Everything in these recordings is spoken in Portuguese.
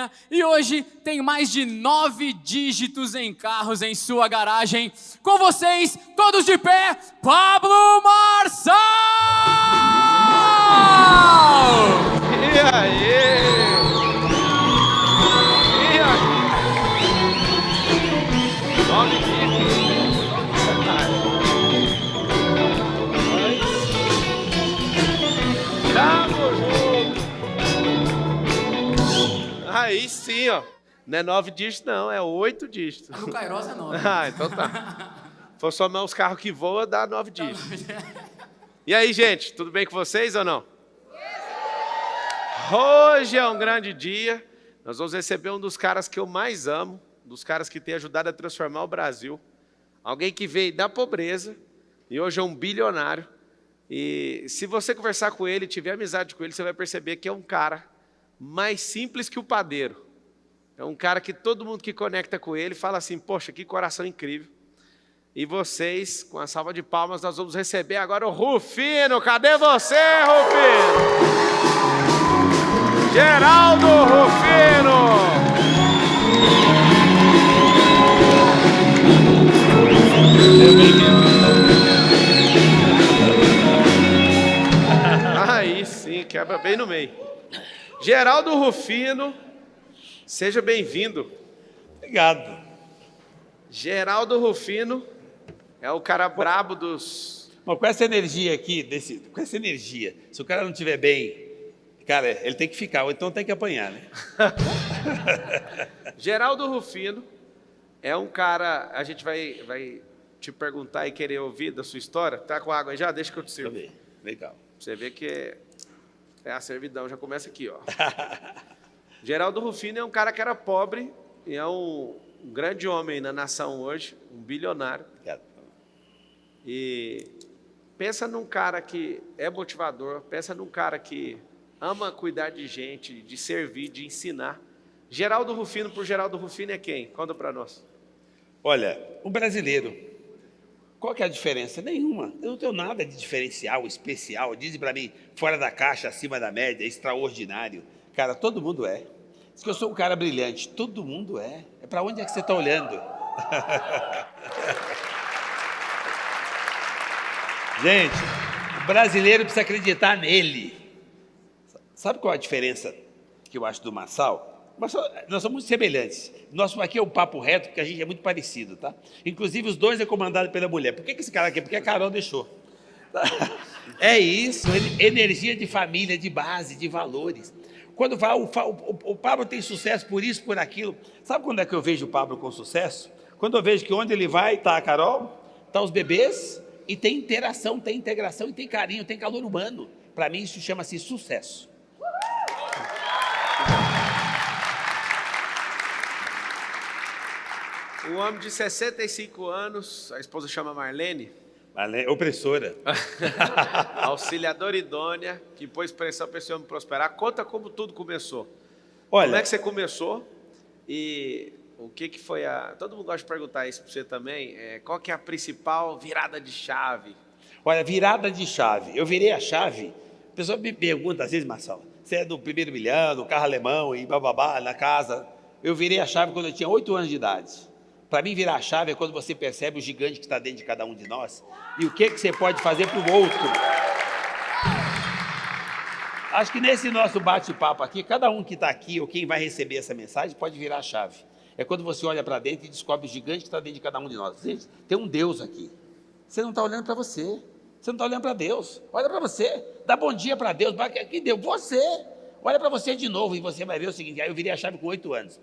campanha e hoje tem mais de 9 dígitos em carros em sua garagem. Com vocês, todos de pé, Pablo Marçal! E aí? Nome Aí sim, ó. Não é 9 dígitos, não, é 8 dígitos. No Kairos é 9. Ah, então tá. Se for somar os carros que voam, dá 9 dígitos. E aí, gente, tudo bem com vocês ou não? Hoje é um grande dia. Nós vamos receber um dos caras que eu mais amo, dos caras que tem ajudado a transformar o Brasil. Alguém que veio da pobreza e hoje é um bilionário. E se você conversar com ele, tiver amizade com ele, você vai perceber que é um cara mais simples que o padeiro. É um cara que todo mundo que conecta com ele fala assim, poxa, que coração incrível. E vocês, com a salva de palmas, nós vamos receber agora o Rufino. Cadê você, Rufino? Geraldo Rufino! Aí sim, quebra bem no meio. Geraldo Rufino, seja bem-vindo. Obrigado. Geraldo Rufino é o cara brabo dos... Mas com essa energia aqui, com essa energia, se o cara não estiver bem, cara, ele tem que ficar, ou então tem que apanhar, né? Geraldo Rufino é um cara, a gente vai te perguntar e querer ouvir da sua história. Tá com água aí já? Deixa que eu te sirvo. Legal. Você vê que é a servidão, já começa aqui, ó. Geraldo Rufino é um cara que era pobre e é um grande homem na nação hoje, um bilionário. Obrigado. E pensa num cara que é motivador, pensa num cara que ama cuidar de gente, de servir, de ensinar. Geraldo Rufino por Geraldo Rufino é quem? Conta para nós. Olha, o brasileiro, qual que é a diferença? Nenhuma. Eu não tenho nada de diferencial, especial. Dizem para mim, fora da caixa, acima da média, extraordinário. Cara, todo mundo é. Diz que eu sou um cara brilhante. Todo mundo é. É para onde é que você está olhando? Gente, o brasileiro precisa acreditar nele. Sabe qual é a diferença que eu acho do Marçal? Nós somos muito semelhantes. Nosso aqui é um papo reto, porque a gente é muito parecido, tá? Inclusive, os dois é comandado pela mulher. Por que esse cara aqui? Porque a Carol deixou. É isso, energia de família, de base, de valores. Quando vai, o Pablo tem sucesso por isso, por aquilo. Sabe quando é que eu vejo o Pablo com sucesso? Quando eu vejo que onde ele vai, está a Carol, está os bebês, e tem interação, tem integração, e tem carinho, tem calor humano. Para mim, isso chama-se sucesso. Um homem de 65 anos, a esposa chama Marlene. Opressora. Auxiliadora idônea, que pôs pressão para esse homem prosperar. Conta como tudo começou. Olha, como é que você começou e o que foi a... Todo mundo gosta de perguntar isso para você também. Qual que é a principal virada de chave? Olha, virada de chave. Eu virei a chave. A pessoa me pergunta, às vezes, Marcelo, você é do primeiro milhão, do carro alemão e bababá, na casa. Eu virei a chave quando eu tinha 8 anos de idade. Para mim, virar a chave é quando você percebe o gigante que está dentro de cada um de nós e o que você pode fazer para o outro. Acho que nesse nosso bate-papo aqui, cada um que está aqui ou quem vai receber essa mensagem pode virar a chave. É quando você olha para dentro e descobre o gigante que está dentro de cada um de nós. Gente, tem um Deus aqui. Você não está olhando para você. Você não está olhando para Deus. Olha para você. Dá bom dia para Deus. Que Deus? Você. Olha para você de novo e você vai ver o seguinte. Aí eu virei a chave com 8 anos.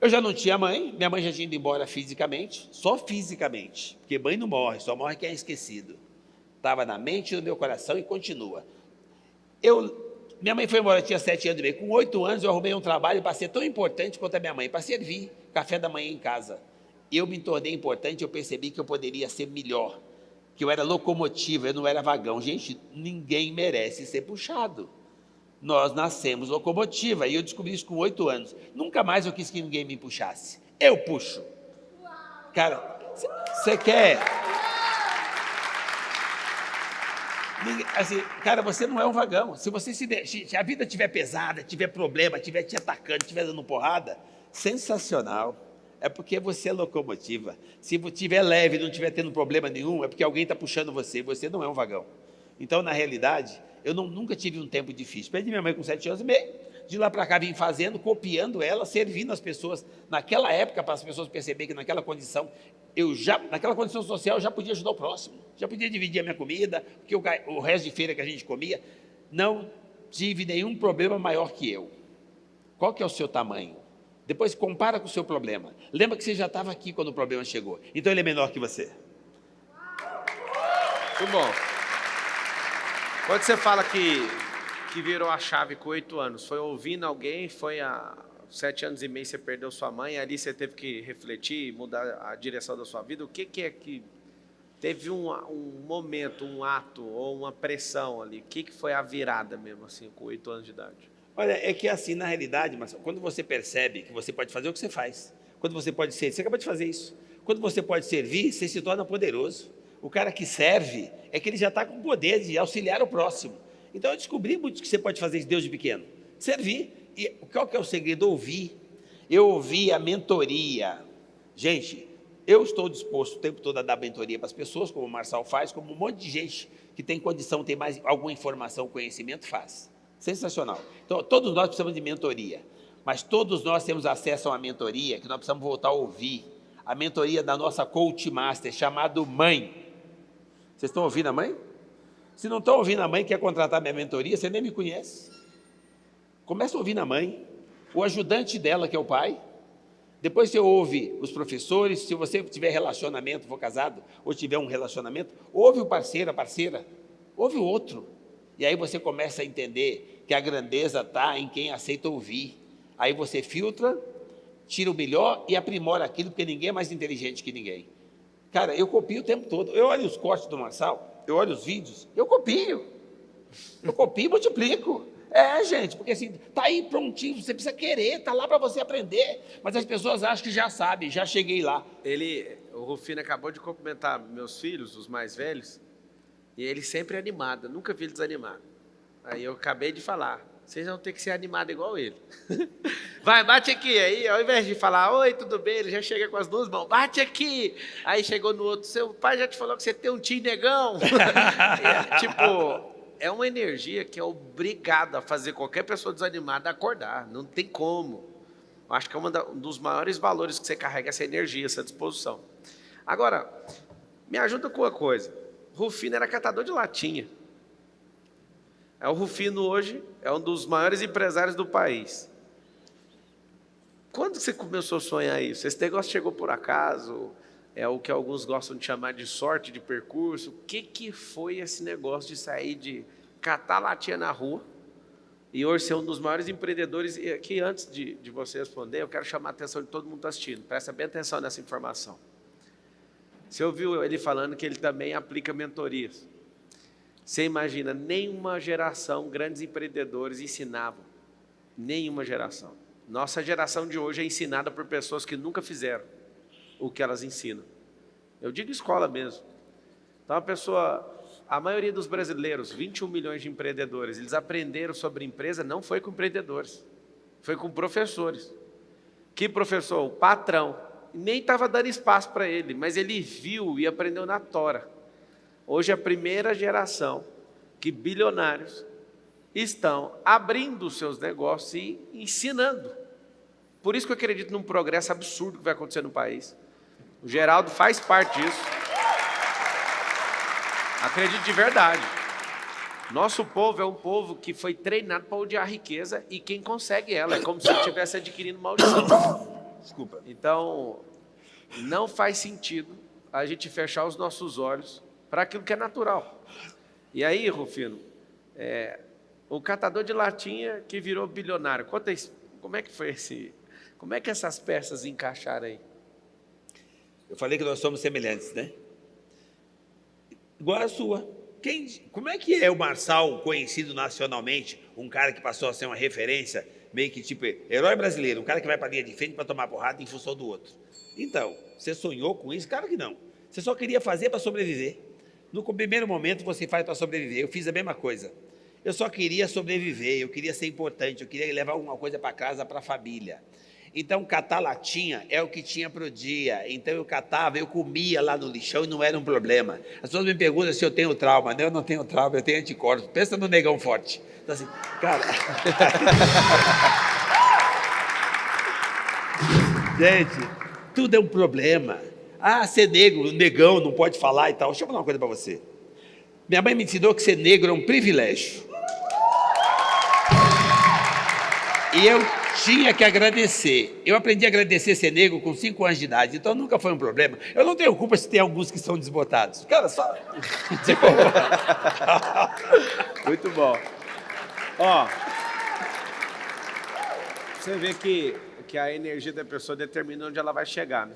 Eu já não tinha mãe, minha mãe já tinha ido embora fisicamente, só fisicamente, porque mãe não morre, só morre quem é esquecido. Estava na mente e no meu coração e continua. Minha mãe foi embora, eu tinha 7 anos de idade. Com 8 anos eu arrumei um trabalho para ser tão importante quanto a minha mãe, para servir café da manhã em casa. Eu me tornei importante, eu percebi que eu poderia ser melhor, que eu era locomotiva, eu não era vagão. Gente, ninguém merece ser puxado. Nós nascemos locomotiva, e eu descobri isso com 8 anos. Nunca mais eu quis que ninguém me puxasse. Eu puxo. Cara, você quer... Assim, cara, você não é um vagão. Se você se a vida estiver pesada, tiver problema, estiver te atacando, estiver dando porrada, sensacional. É porque você é locomotiva. Se estiver leve e não estiver tendo problema nenhum, é porque alguém está puxando você. Você não é um vagão. Então, na realidade, eu nunca tive um tempo difícil. Perdi minha mãe com 7 anos e meio. De lá para cá vim fazendo, copiando ela, servindo as pessoas. Naquela época, para as pessoas perceberem que naquela condição, naquela condição social, eu já podia ajudar o próximo. Já podia dividir a minha comida, porque o resto de feira que a gente comia. Não tive nenhum problema maior que eu. Qual que é o seu tamanho? Depois compara com o seu problema. Lembra que você já estava aqui quando o problema chegou. Então ele é menor que você. Muito bom. Quando você fala que virou a chave com 8 anos, foi ouvindo alguém, foi há 7 anos e meio você perdeu sua mãe, ali você teve que refletir, mudar a direção da sua vida. O que é que teve um momento, um ato ou uma pressão ali? O que foi a virada mesmo, assim, com 8 anos de idade? Olha, é que assim, na realidade, Marcelo, quando você percebe que você pode fazer o que você faz, quando você pode ser, você acabou de fazer isso, quando você pode servir, você se torna poderoso. O cara que serve é que ele já está com o poder de auxiliar o próximo. Então eu descobri muito que você pode fazer isso desde pequeno, servir. E qual que é o segredo? Ouvir. Eu ouvi a mentoria. Gente, eu estou disposto o tempo todo a dar mentoria para as pessoas, como o Marçal faz, como um monte de gente que tem condição, tem mais alguma informação, conhecimento, faz. Sensacional. Então, todos nós precisamos de mentoria, mas todos nós temos acesso a uma mentoria que nós precisamos voltar a ouvir. A mentoria da nossa coach master, chamado Mãe. Vocês estão ouvindo a mãe? Se não estão ouvindo a mãe, quer contratar minha mentoria, você nem me conhece. Começa a ouvir a mãe, o ajudante dela, que é o pai. Depois você ouve os professores, se você tiver relacionamento, for casado, ou tiver um relacionamento, ouve o parceiro, a parceira, ouve o outro. E aí você começa a entender que a grandeza está em quem aceita ouvir. Aí você filtra, tira o melhor e aprimora aquilo, porque ninguém é mais inteligente que ninguém. Cara, eu copio o tempo todo. Eu olho os cortes do Marçal, eu olho os vídeos, eu copio e multiplico. É, gente, porque assim, está aí prontinho, você precisa querer, está lá para você aprender. Mas as pessoas acham que já sabem, já cheguei lá. O Rufino acabou de cumprimentar meus filhos, os mais velhos, e ele sempre é animado, eu nunca vi ele desanimado. Aí eu acabei de falar, vocês vão ter que ser animados igual ele. Vai, bate aqui. Aí, ao invés de falar, oi, tudo bem, ele já chega com as 2 mãos, bate aqui. Aí chegou no outro, seu pai já te falou que você tem um tio negão. É uma energia que é obrigada a fazer qualquer pessoa desanimada acordar, não tem como. Eu acho que é um dos maiores valores que você carrega, essa energia, essa disposição. Agora, me ajuda com uma coisa. Rufino era catador de latinha. O Rufino hoje é um dos maiores empresários do país. Quando você começou a sonhar isso? Esse negócio chegou por acaso? É o que alguns gostam de chamar de sorte de percurso. O que foi esse negócio de sair de catar latinha na rua e hoje ser um dos maiores empreendedores? E aqui, antes de você responder, eu quero chamar a atenção de todo mundo que está assistindo. Presta bem atenção nessa informação. Você ouviu ele falando que ele também aplica mentorias. Você imagina, nenhuma geração, grandes empreendedores ensinavam. Nenhuma geração. Nossa geração de hoje é ensinada por pessoas que nunca fizeram o que elas ensinam. Eu digo escola mesmo. Então a maioria dos brasileiros, 21 milhões de empreendedores, eles aprenderam sobre empresa, não foi com empreendedores, foi com professores. Que professor? O patrão. Nem estava dando espaço para ele, mas ele viu e aprendeu na tora. Hoje é a primeira geração que bilionários estão abrindo seus negócios e ensinando. Por isso que eu acredito num progresso absurdo que vai acontecer no país. O Geraldo faz parte disso. Acredito de verdade. Nosso povo é um povo que foi treinado para odiar a riqueza e quem consegue ela. É como se ele estivesse adquirindo maldição. Desculpa. Então, não faz sentido a gente fechar os nossos olhos para aquilo que é natural. E aí, Rufino, o catador de latinha que virou bilionário. Conta isso, como é que foi como é que essas peças encaixaram aí? Eu falei que nós somos semelhantes, né? Igual a sua. Como é que é o Marçal, conhecido nacionalmente, um cara que passou a ser uma referência, meio que tipo herói brasileiro, um cara que vai para a linha de frente para tomar porrada em função do outro? Então, você sonhou com isso? Claro que não. Você só queria fazer para sobreviver. No primeiro momento você faz para sobreviver. Eu fiz a mesma coisa. Eu só queria sobreviver, eu queria ser importante, eu queria levar alguma coisa para casa, para a família. Então, catar latinha é o que tinha para o dia. Então, eu catava, eu comia lá no lixão e não era um problema. As pessoas me perguntam se eu tenho trauma. Não, eu não tenho trauma, eu tenho anticorpos. Pensa no negão forte. Então, assim, cara... Gente, tudo é um problema. Ah, ser negro, negão, não pode falar e tal. Deixa eu falar uma coisa para você. Minha mãe me ensinou que ser negro é um privilégio. E eu tinha que agradecer. Eu aprendi a agradecer ser negro com 5 anos de idade, então nunca foi um problema. Eu não tenho culpa se tem alguns que são desbotados. Cara, só... Muito bom. Ó, você vê que a energia da pessoa determina onde ela vai chegar, né?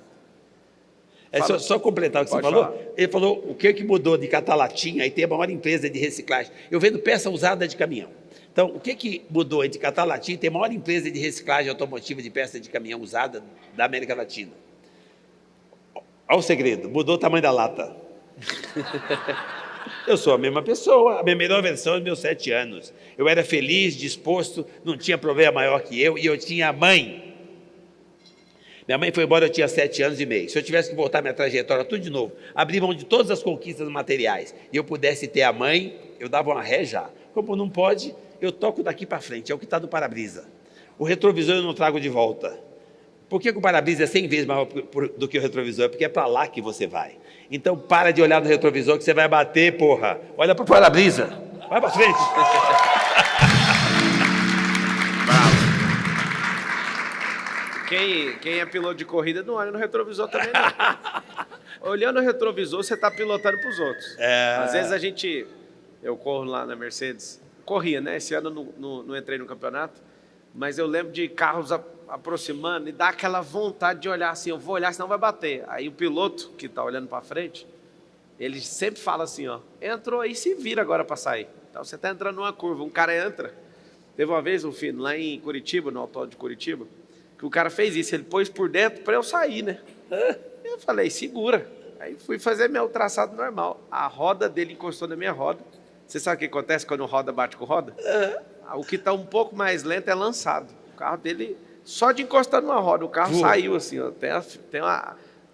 É só completar o que você falou. Falar. Ele falou o que mudou de catar latinha e ter a maior empresa de reciclagem. Eu vendo peça usada de caminhão. Então, o que mudou entre catar latinha e ter a maior empresa de reciclagem automotiva de peça de caminhão usada da América Latina? Olha o segredo, mudou o tamanho da lata. Eu sou a mesma pessoa, a minha melhor versão dos meus 7 anos. Eu era feliz, disposto, não tinha problema maior que eu, e eu tinha a mãe. Minha mãe foi embora, eu tinha 7 anos e meio. Se eu tivesse que voltar minha trajetória tudo de novo, abrir mão de todas as conquistas materiais, e eu pudesse ter a mãe, eu dava uma ré já. Como não pode, eu toco daqui para frente, é o que está no para-brisa. O retrovisor eu não trago de volta. Por que o para-brisa é 100 vezes maior do que o retrovisor? Porque é para lá que você vai. Então para de olhar no retrovisor que você vai bater, porra. Olha para o para-brisa. Vai para frente. Quem é piloto de corrida não olha no retrovisor também, não. Olhando no retrovisor, você está pilotando para os outros. Às vezes eu corro lá na Mercedes, corria, né? Esse ano não entrei no campeonato, mas eu lembro de carros aproximando e dá aquela vontade de olhar assim, eu vou olhar, senão vai bater. Aí o piloto que está olhando para frente, ele sempre fala assim, ó, entrou aí, se vira agora para sair. Então você está entrando numa curva, um cara entra. Teve uma vez, lá em Curitiba, no autódromo de Curitiba, que o cara fez isso, ele pôs por dentro para eu sair, né? Eu falei, segura. Aí fui fazer meu traçado normal. A roda dele encostou na minha roda. Você sabe o que acontece quando roda bate com roda? O que está um pouco mais lento é lançado. O carro dele, só de encostar numa roda, o carro saiu assim, ó,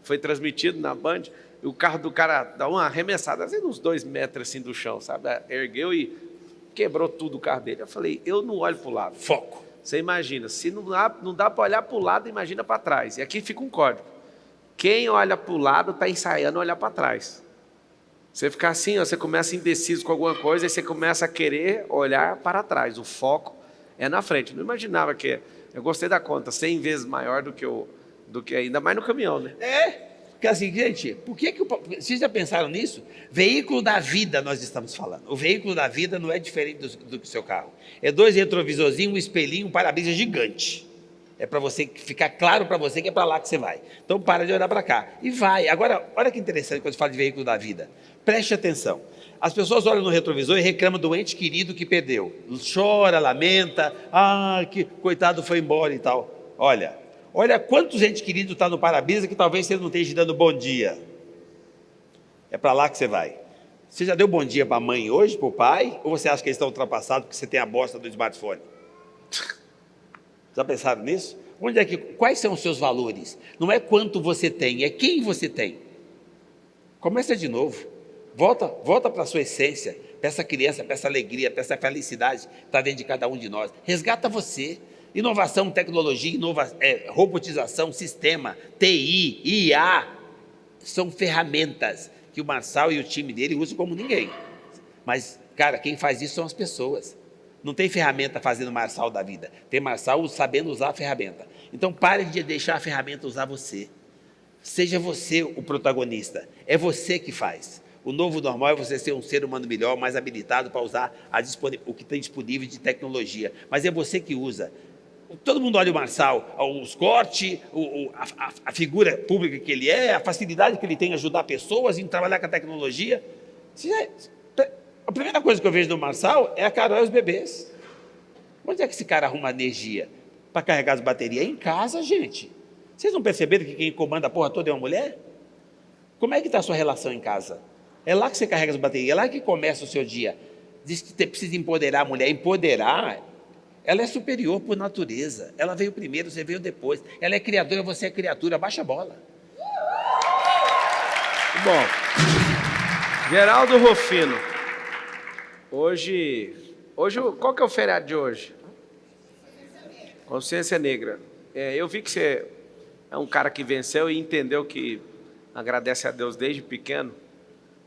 foi transmitido na Band, e o carro do cara dá uma arremessada, assim, uns 2 metros assim do chão, sabe? Ergueu e quebrou tudo o carro dele. Eu falei, eu não olho para o lado. Foco. Você imagina, se não dá para olhar para o lado, imagina para trás. E aqui fica um código. Quem olha para o lado está ensaiando olhar para trás. Você fica assim, ó, você começa indeciso com alguma coisa, e você começa a querer olhar para trás. O foco é na frente. Não imaginava que... Eu gostei da conta, 100 vezes maior do que ainda mais no caminhão, né? Porque assim, gente, vocês já pensaram nisso? Veículo da vida nós estamos falando. O veículo da vida não é diferente do que o seu carro. É 2 retrovisorzinhos, um espelhinho, um para-brisa gigante. É para você ficar claro para você que é para lá que você vai. Então para de olhar para cá e vai. Agora, olha que interessante quando se fala de veículo da vida. Preste atenção. As pessoas olham no retrovisor e reclamam do ente querido que perdeu. Chora, lamenta, que coitado foi embora e tal. Olha quantos entes queridos está no para-brisa que talvez você não esteja dando bom dia. É para lá que você vai. Você já deu bom dia para a mãe hoje, para o pai? Ou você acha que eles estão ultrapassados porque você tem a bosta do smartphone? Já pensaram nisso? Quais são os seus valores? Não é quanto você tem, é quem você tem. Começa de novo. Volta para a sua essência, para essa criança, para essa alegria, para essa felicidade que está dentro de cada um de nós. Resgata você. Inovação, tecnologia, robotização, sistema, TI, IA, são ferramentas que o Marçal e o time dele usam como ninguém. Mas, cara, quem faz isso são as pessoas. Não tem ferramenta fazendo Marçal da vida. Tem Marçal sabendo usar a ferramenta. Então, pare de deixar a ferramenta usar você. Seja você o protagonista. É você que faz. O novo normal é você ser um ser humano melhor, mais habilitado para usar o que tem disponível de tecnologia. Mas é você que usa. Todo mundo olha o Marçal, os cortes, a figura pública que ele é, a facilidade que ele tem em ajudar pessoas, em trabalhar com a tecnologia. A primeira coisa que eu vejo no Marçal é a Carol e os bebês. Onde é que esse cara arruma energia para carregar as baterias? É em casa, gente. Vocês não perceberam que quem comanda a porra toda é uma mulher? Como é que está a sua relação em casa? É lá que você carrega as baterias, é lá que começa o seu dia. Diz que você precisa empoderar a mulher. Empoderar, ela é superior por natureza. Ela veio primeiro, você veio depois. Ela é criadora, você é criatura. Baixa a bola. Bom, Geraldo Rufino, hoje, qual que é o feriado de hoje? Consciência Negra. Eu vi que você é um cara que venceu e entendeu que agradece a Deus desde pequeno,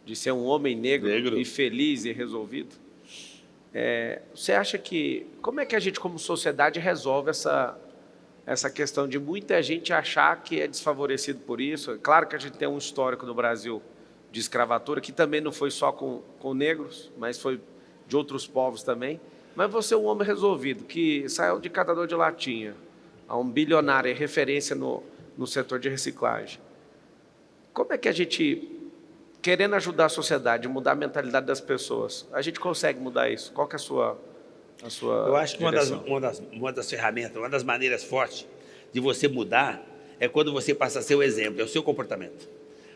de ser um homem negro. E feliz e resolvido. Você acha que, como é que a gente como sociedade resolve essa questão de muita gente achar que é desfavorecido por isso? É claro que a gente tem um histórico no Brasil de escravatura, que também não foi só com negros, mas foi de outros povos também. Mas você é um homem resolvido, que saiu de catador de latinha a um bilionário, é referência no setor de reciclagem. Como é que a gente, querendo ajudar a sociedade, mudar a mentalidade das pessoas, a gente consegue mudar isso? Qual que é a sua Eu acho que direção? uma das ferramentas, uma das maneiras fortes de você mudar é quando você passa a ser o exemplo, é o seu comportamento.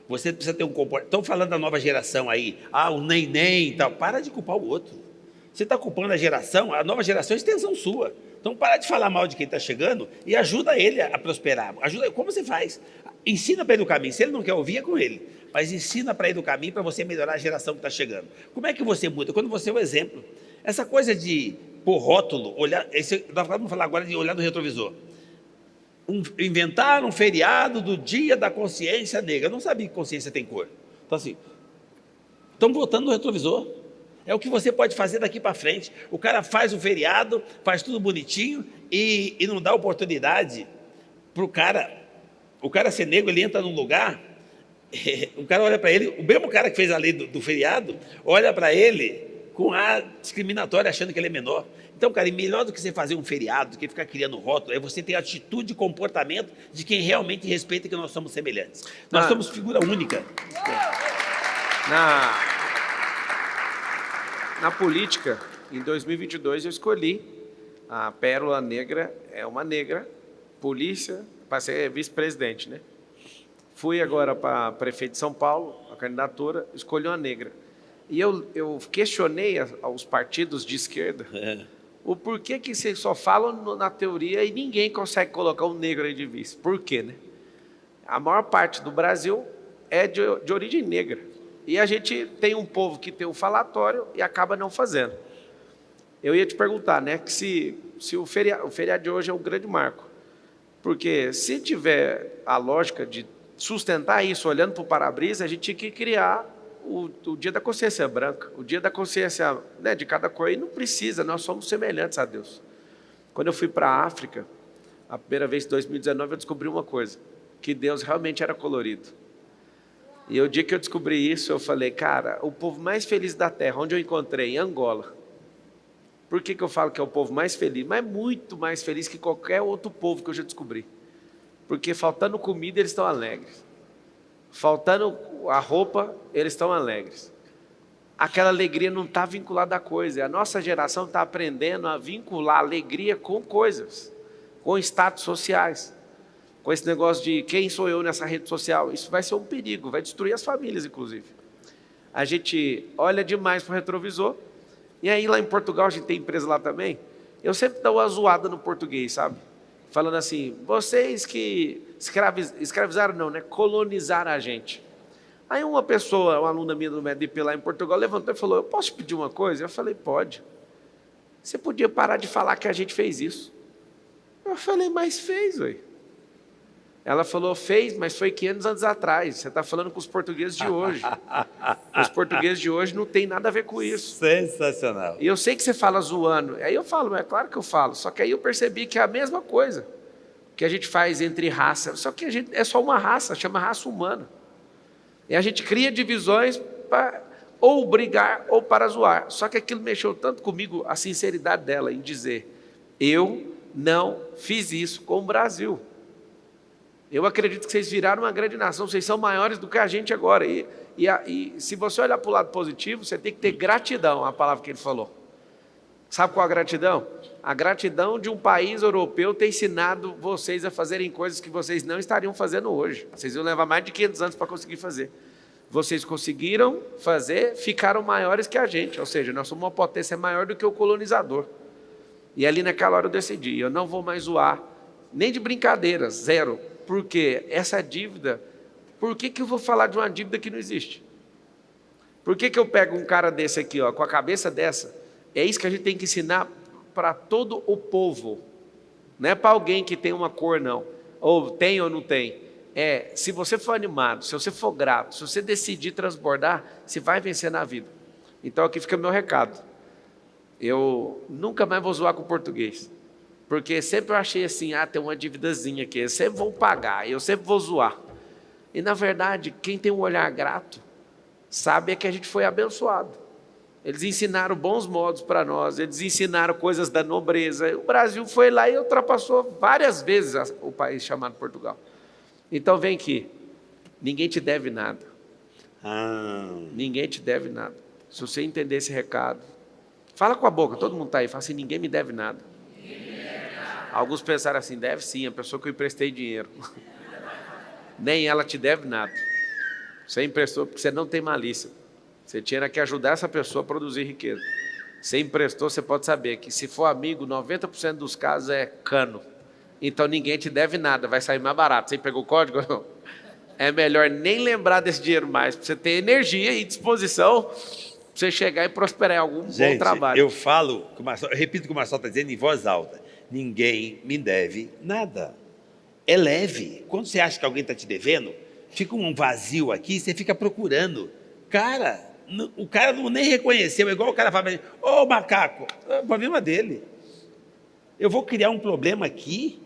Você precisa ter um comportamento. Estão falando da nova geração aí, o neném e tal. Para de culpar o outro. Você está culpando a nova geração é extensão sua. Então, para de falar mal de quem está chegando e ajuda ele a prosperar. Como você faz? Ensina para ele o caminho. Se ele não quer ouvir, é com ele. Mas ensina para ele o caminho para você melhorar a geração que está chegando. Como é que você muda? Quando você é o exemplo. Essa coisa de pôr rótulo, olhar. Nós vamos falar agora de olhar no retrovisor. Inventaram um feriado do Dia da Consciência Negra. Eu não sabia que consciência tem cor. Então, assim, estão votando no retrovisor. É o que você pode fazer daqui para frente. O cara faz o feriado, faz tudo bonitinho e não dá oportunidade para o cara ser negro. Ele entra num lugar, o cara olha para ele, o mesmo cara que fez a lei do feriado, olha para ele com ar discriminatório, achando que ele é menor. Então, cara, melhor do que você fazer um feriado, do que ficar criando rótulo, é você ter atitude e comportamento de quem realmente respeita que nós somos semelhantes. Nós somos figura única. Na política, em 2022, eu escolhi a Pérola Negra, é uma negra, polícia, para ser vice-presidente, né? Fui agora para prefeito de São Paulo, a candidatura, escolhi uma negra. E eu questionei aos partidos de esquerda o porquê que vocês só falam na teoria e ninguém consegue colocar um negro aí de vice. Por quê, né? A maior parte do Brasil é de origem negra. E a gente tem um povo que tem um falatório e acaba não fazendo. Eu ia te perguntar, né, que se o feriado de hoje é um grande marco. Porque se tiver a lógica de sustentar isso, olhando para o para-brisa, a gente tinha que criar o dia da consciência branca, o dia da consciência, né, de cada cor. E não precisa, nós somos semelhantes a Deus. Quando eu fui para a África, a primeira vez em 2019, eu descobri uma coisa, que Deus realmente era colorido. E o dia que eu descobri isso, eu falei, cara, o povo mais feliz da terra, onde eu encontrei? Em Angola. Por que eu falo que é o povo mais feliz? Mas é muito mais feliz que qualquer outro povo que eu já descobri. Porque faltando comida, eles estão alegres. Faltando a roupa, eles estão alegres. Aquela alegria não está vinculada a coisa. A nossa geração está aprendendo a vincular a alegria com coisas, com status sociais. Com esse negócio de quem sou eu nessa rede social, isso vai ser um perigo, vai destruir as famílias, inclusive. A gente olha demais para o retrovisor, e aí lá em Portugal, a gente tem empresa lá também, eu sempre dou uma zoada no português, sabe? Falando assim, vocês que escravizaram não, né? Colonizaram a gente. Aí uma pessoa, uma aluna minha do MEDP lá em Portugal, levantou e falou, eu posso pedir uma coisa? Eu falei, pode. Você podia parar de falar que a gente fez isso. Eu falei, mas fez, ué. Ela falou, fez, mas foi 500 anos atrás. Você está falando com os portugueses de hoje. Os portugueses de hoje não tem nada a ver com isso. Sensacional. E eu sei que você fala zoando. Aí eu falo, é claro que eu falo. Só que aí eu percebi que é a mesma coisa que a gente faz entre raça. Só que a gente é só uma raça, chama raça humana. E a gente cria divisões para ou brigar ou para zoar. Só que aquilo mexeu tanto comigo, a sinceridade dela em dizer, eu não fiz isso com o Brasil. Eu acredito que vocês viraram uma grande nação, vocês são maiores do que a gente agora. E se você olhar para o lado positivo, você tem que ter gratidão, a palavra que ele falou. Sabe qual a gratidão? A gratidão de um país europeu ter ensinado vocês a fazerem coisas que vocês não estariam fazendo hoje. Vocês iam levar mais de 500 anos para conseguir fazer. vocês conseguiram fazer, ficaram maiores que a gente. Ou seja, nós somos uma potência maior do que o colonizador. E ali naquela hora eu decidi, eu não vou mais zoar, nem de brincadeira, zero. Porque essa dívida, por que eu vou falar de uma dívida que não existe? Por que eu pego um cara desse aqui, ó, com a cabeça dessa? É isso que a gente tem que ensinar para todo o povo. Não é para alguém que tem uma cor, não. Ou tem ou não tem. Se você for animado, se você for grato, se você decidir transbordar, você vai vencer na vida. Então aqui fica meu recado. Eu nunca mais vou zoar com o português. Porque sempre eu achei assim, tem uma dívidazinha aqui, eu sempre vou pagar, eu sempre vou zoar. E na verdade, quem tem um olhar grato, sabe que a gente foi abençoado. Eles ensinaram bons modos para nós, eles ensinaram coisas da nobreza. O Brasil foi lá e ultrapassou várias vezes o país chamado Portugal. Então vem aqui, ninguém te deve nada. Ninguém te deve nada. Se você entender esse recado, fala com a boca, todo mundo está aí, fala assim, ninguém me deve nada. Alguns pensaram assim, deve sim, a pessoa que eu emprestei dinheiro. Nem ela te deve nada. Você emprestou porque você não tem malícia. Você tinha que ajudar essa pessoa a produzir riqueza. Você emprestou, você pode saber que se for amigo, 90% dos casos é cano. Então ninguém te deve nada, vai sair mais barato. Você pegou o código? Não. É melhor nem lembrar desse dinheiro mais, para você ter energia e disposição para você chegar e prosperar em algum bom trabalho. Eu falo, eu repito o que o Marcelo está dizendo em voz alta. Ninguém me deve nada. É leve. Quando você acha que alguém está te devendo, fica um vazio aqui, você fica procurando. Cara, o cara não nem reconheceu, é igual o cara fala, ô macaco, é o problema dele. Eu vou criar um problema aqui,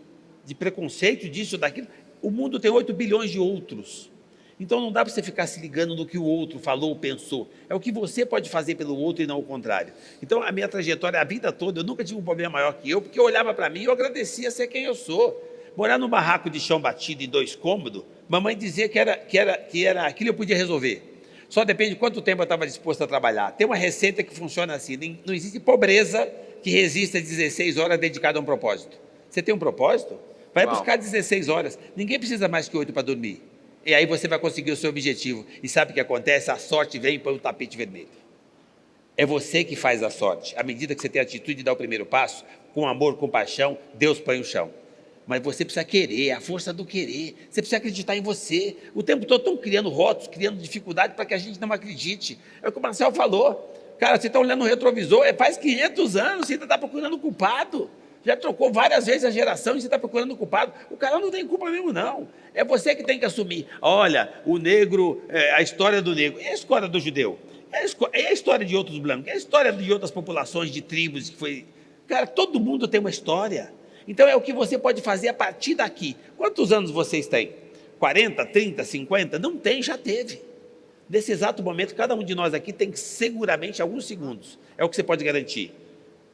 de preconceito, disso, daquilo. O mundo tem 8 bilhões de outros. Então não dá para você ficar se ligando no que o outro falou ou pensou. É o que você pode fazer pelo outro e não o contrário. Então a minha trajetória, a vida toda, eu nunca tive um problema maior que eu, porque eu olhava para mim e eu agradecia ser quem eu sou. Morar num barraco de chão batido em 2 cômodos, mamãe dizia que era aquilo eu podia resolver. Só depende de quanto tempo eu estava disposto a trabalhar. Tem uma receita que funciona assim, não existe pobreza que resista 16 horas dedicada a um propósito. Você tem um propósito? Vai buscar 16 horas. Ninguém precisa mais que 8 para dormir. E aí você vai conseguir o seu objetivo. E sabe o que acontece? A sorte vem e põe o tapete vermelho. É você que faz a sorte. À medida que você tem a atitude de dar o primeiro passo, com amor, com paixão, Deus põe o chão. Mas você precisa querer, a força do querer. Você precisa acreditar em você. O tempo todo estão criando rótulos, criando dificuldade para que a gente não acredite. É o que o Marcelo falou. Cara, você está olhando no retrovisor, faz 500 anos, você ainda está procurando o culpado. Já trocou várias vezes a geração e você está procurando o culpado. O cara não tem culpa mesmo, não. É você que tem que assumir. Olha, o negro, a história do negro. E a história do judeu? É a história de outros brancos. É a história de outras populações, de tribos que foi... Cara, todo mundo tem uma história. Então é o que você pode fazer a partir daqui. Quantos anos vocês têm? 40, 30, 50? Não tem, já teve. Nesse exato momento, cada um de nós aqui tem seguramente alguns segundos. É o que você pode garantir.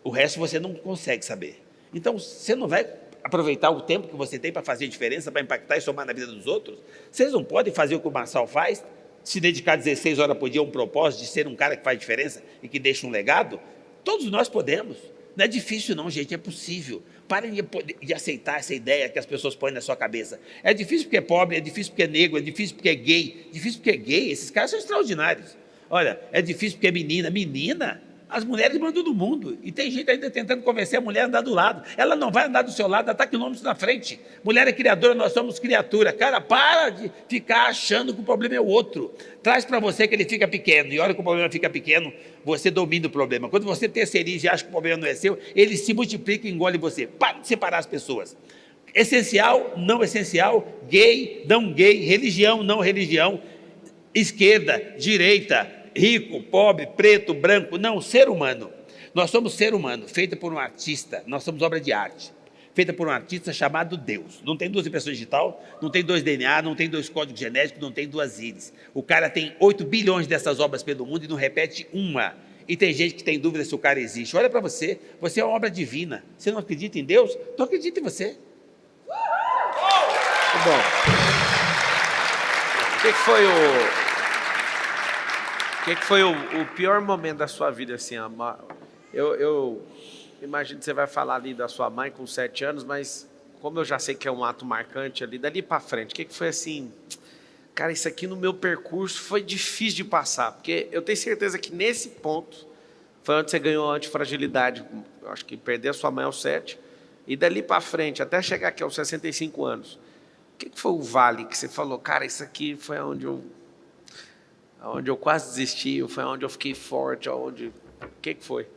O resto você não consegue saber. Então, você não vai aproveitar o tempo que você tem para fazer diferença, para impactar e somar na vida dos outros? Vocês não podem fazer o que o Marçal faz, se dedicar 16 horas por dia a um propósito de ser um cara que faz diferença e que deixa um legado? Todos nós podemos. Não é difícil não, gente, é possível. Parem de aceitar essa ideia que as pessoas põem na sua cabeça. É difícil porque é pobre, é difícil porque é negro, é difícil porque é gay. Difícil porque é gay, esses caras são extraordinários. Olha, é difícil porque é menina. Menina? As mulheres mandam do mundo. E tem gente ainda tentando convencer a mulher a andar do lado. Ela não vai andar do seu lado, ela está quilômetros na frente. Mulher é criadora, nós somos criatura. Cara, para de ficar achando que o problema é o outro. Traz para você que ele fica pequeno. E a hora que o problema fica pequeno, você domina o problema. Quando você terceiriza e acha que o problema não é seu, ele se multiplica e engole você. Para de separar as pessoas. Essencial, não essencial, gay, não gay, religião, não religião, esquerda, direita, rico, pobre, preto, branco, não, ser humano. Nós somos ser humano, feito por um artista, nós somos obra de arte, feita por um artista chamado Deus. Não tem 2 impressões digital, não tem 2 DNA, não tem 2 códigos genéticos, não tem 2 íris. O cara tem 8 bilhões dessas obras pelo mundo e não repete uma. E tem gente que tem dúvida se o cara existe. Olha para você, você é uma obra divina. Você não acredita em Deus? Então acredita em você. Muito bom. O que foi o pior momento da sua vida, assim? Eu imagino que você vai falar ali da sua mãe com 7 anos, mas como eu já sei que é um ato marcante ali, dali para frente, o que foi assim, cara, isso aqui no meu percurso foi difícil de passar, porque eu tenho certeza que nesse ponto foi onde você ganhou a antifragilidade. Eu acho que perder a sua mãe aos 7, e dali para frente, até chegar aqui aos 65 anos, o que foi o vale que você falou, cara, isso aqui foi onde eu quase desisti, foi onde eu fiquei forte, o que foi?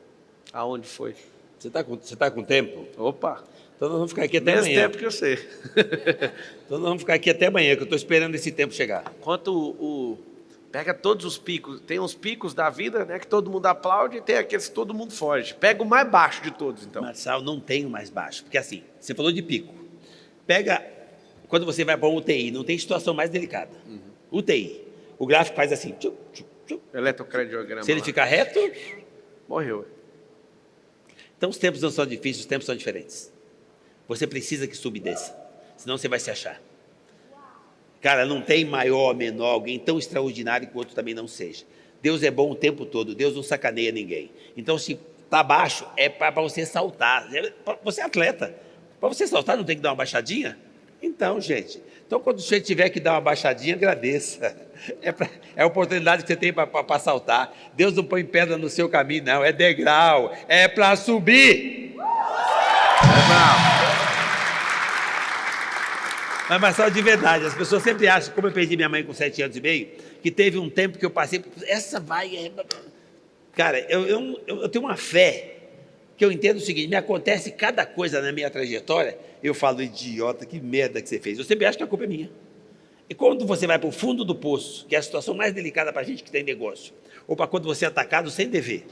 Aonde foi? Você tá com tempo? Opa! Então nós vamos ficar aqui até amanhã. Mesmo tempo que eu sei. Então nós vamos ficar aqui até amanhã, que eu estou esperando esse tempo chegar. Enquanto pega todos os picos, tem uns picos da vida, né, que todo mundo aplaude, e tem aqueles que todo mundo foge. Pega o mais baixo de todos, então. Marçal, não tem o mais baixo, porque assim, você falou de pico. Pega, quando você vai para um UTI, não tem situação mais delicada. UTI, o gráfico faz assim. Tchup, tchup, tchup. Eletrocardiograma. Se ele ficar reto, morreu. então os tempos não são difíceis, os tempos são diferentes. Você precisa que suba e desça, senão você vai se achar. Cara, não tem maior, menor, alguém tão extraordinário que o outro também não seja. Deus é bom o tempo todo, Deus não sacaneia ninguém. Então, se está baixo, é para você saltar. Você é atleta. Para você saltar, não tem que dar uma baixadinha? Então, gente, quando você tiver que dar uma baixadinha, agradeça. É a oportunidade que você tem para saltar. Deus não põe pedra no seu caminho, não. É degrau. É para subir. Mas, Marcelo, de verdade, as pessoas sempre acham, como eu perdi minha mãe com 7 anos e meio, que teve um tempo que eu passei, Cara, eu tenho uma fé, que eu entendo o seguinte, me acontece cada coisa na minha trajetória, eu falo, idiota, que merda que você fez. Eu sempre acho que a culpa é minha. E quando você vai para o fundo do poço, que é a situação mais delicada para a gente que tem negócio, ou para quando você é atacado sem dever,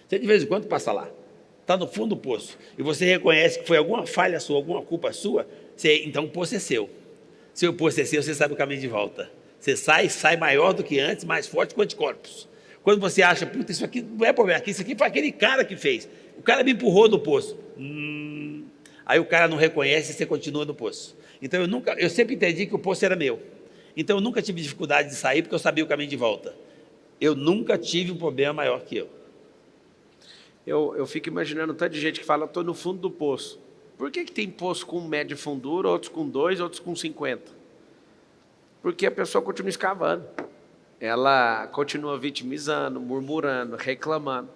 você de vez em quando passa lá, está no fundo do poço, e você reconhece que foi alguma falha sua, alguma culpa sua, então o poço é seu. Se o poço é seu, você sabe o caminho de volta. Você sai maior do que antes, mais forte com anticorpos. Quando você acha, puta, isso aqui não é problema, isso aqui foi aquele cara que fez. O cara me empurrou no poço. Aí o cara não reconhece e você continua no poço. Então eu sempre entendi que o poço era meu. Então eu nunca tive dificuldade de sair porque eu sabia o caminho de volta. Eu nunca tive um problema maior que eu. Eu fico imaginando tanta gente que fala, estou no fundo do poço. Por que tem poço com média fundura, outros com 2, outros com 50? Porque a pessoa continua escavando. Ela continua vitimizando, murmurando, reclamando.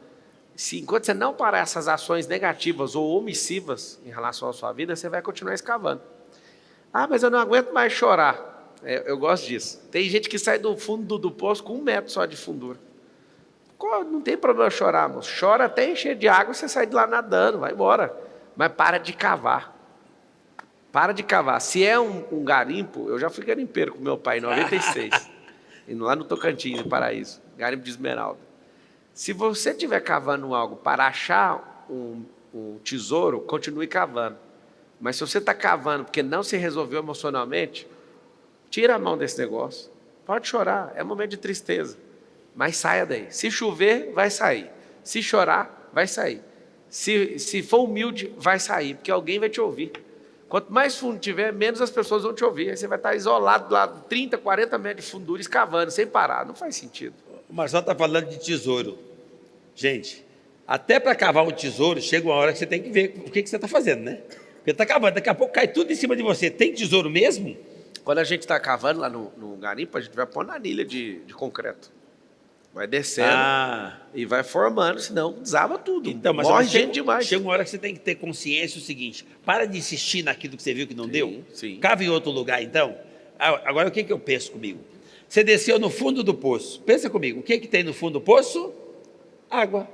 Enquanto você não parar essas ações negativas ou omissivas em relação à sua vida, você vai continuar escavando. Ah, mas eu não aguento mais chorar. Eu gosto disso. Tem gente que sai do fundo do poço com 1 metro só de fundura. Não tem problema chorar, moço. Chora até encher de água e você sai de lá nadando, vai embora. Mas para de cavar. Para de cavar. Se é um garimpo, eu já fui garimpeiro com meu pai em 96. Indo lá no Tocantins, no Paraíso. Garimpo de esmeralda. Se você estiver cavando algo para achar um tesouro, continue cavando. Mas se você está cavando porque não se resolveu emocionalmente, tira a mão desse negócio. Pode chorar, é um momento de tristeza. Mas saia daí. Se chover, vai sair. Se chorar, vai sair. Se for humilde, vai sair, porque alguém vai te ouvir. Quanto mais fundo tiver, menos as pessoas vão te ouvir. Aí você vai estar isolado lá, 30, 40 metros de fundura, escavando, sem parar. Não faz sentido. O Marcelo está falando de tesouro. Gente, até para cavar um tesouro, chega uma hora que você tem que ver o que você está fazendo, né? Porque está cavando, daqui a pouco cai tudo em cima de você. Tem tesouro mesmo? Quando a gente está cavando lá no garimpo, a gente vai pôr na anilha de concreto. Vai descendo e vai formando, senão desaba tudo. Então, mas morre gente demais. Chega uma hora que você tem que ter consciência do seguinte, para de insistir naquilo que você viu que não deu. Sim. Cava em outro lugar, então. Agora, o que eu penso comigo? Você desceu no fundo do poço. Pensa comigo, o que tem no fundo do poço? Água.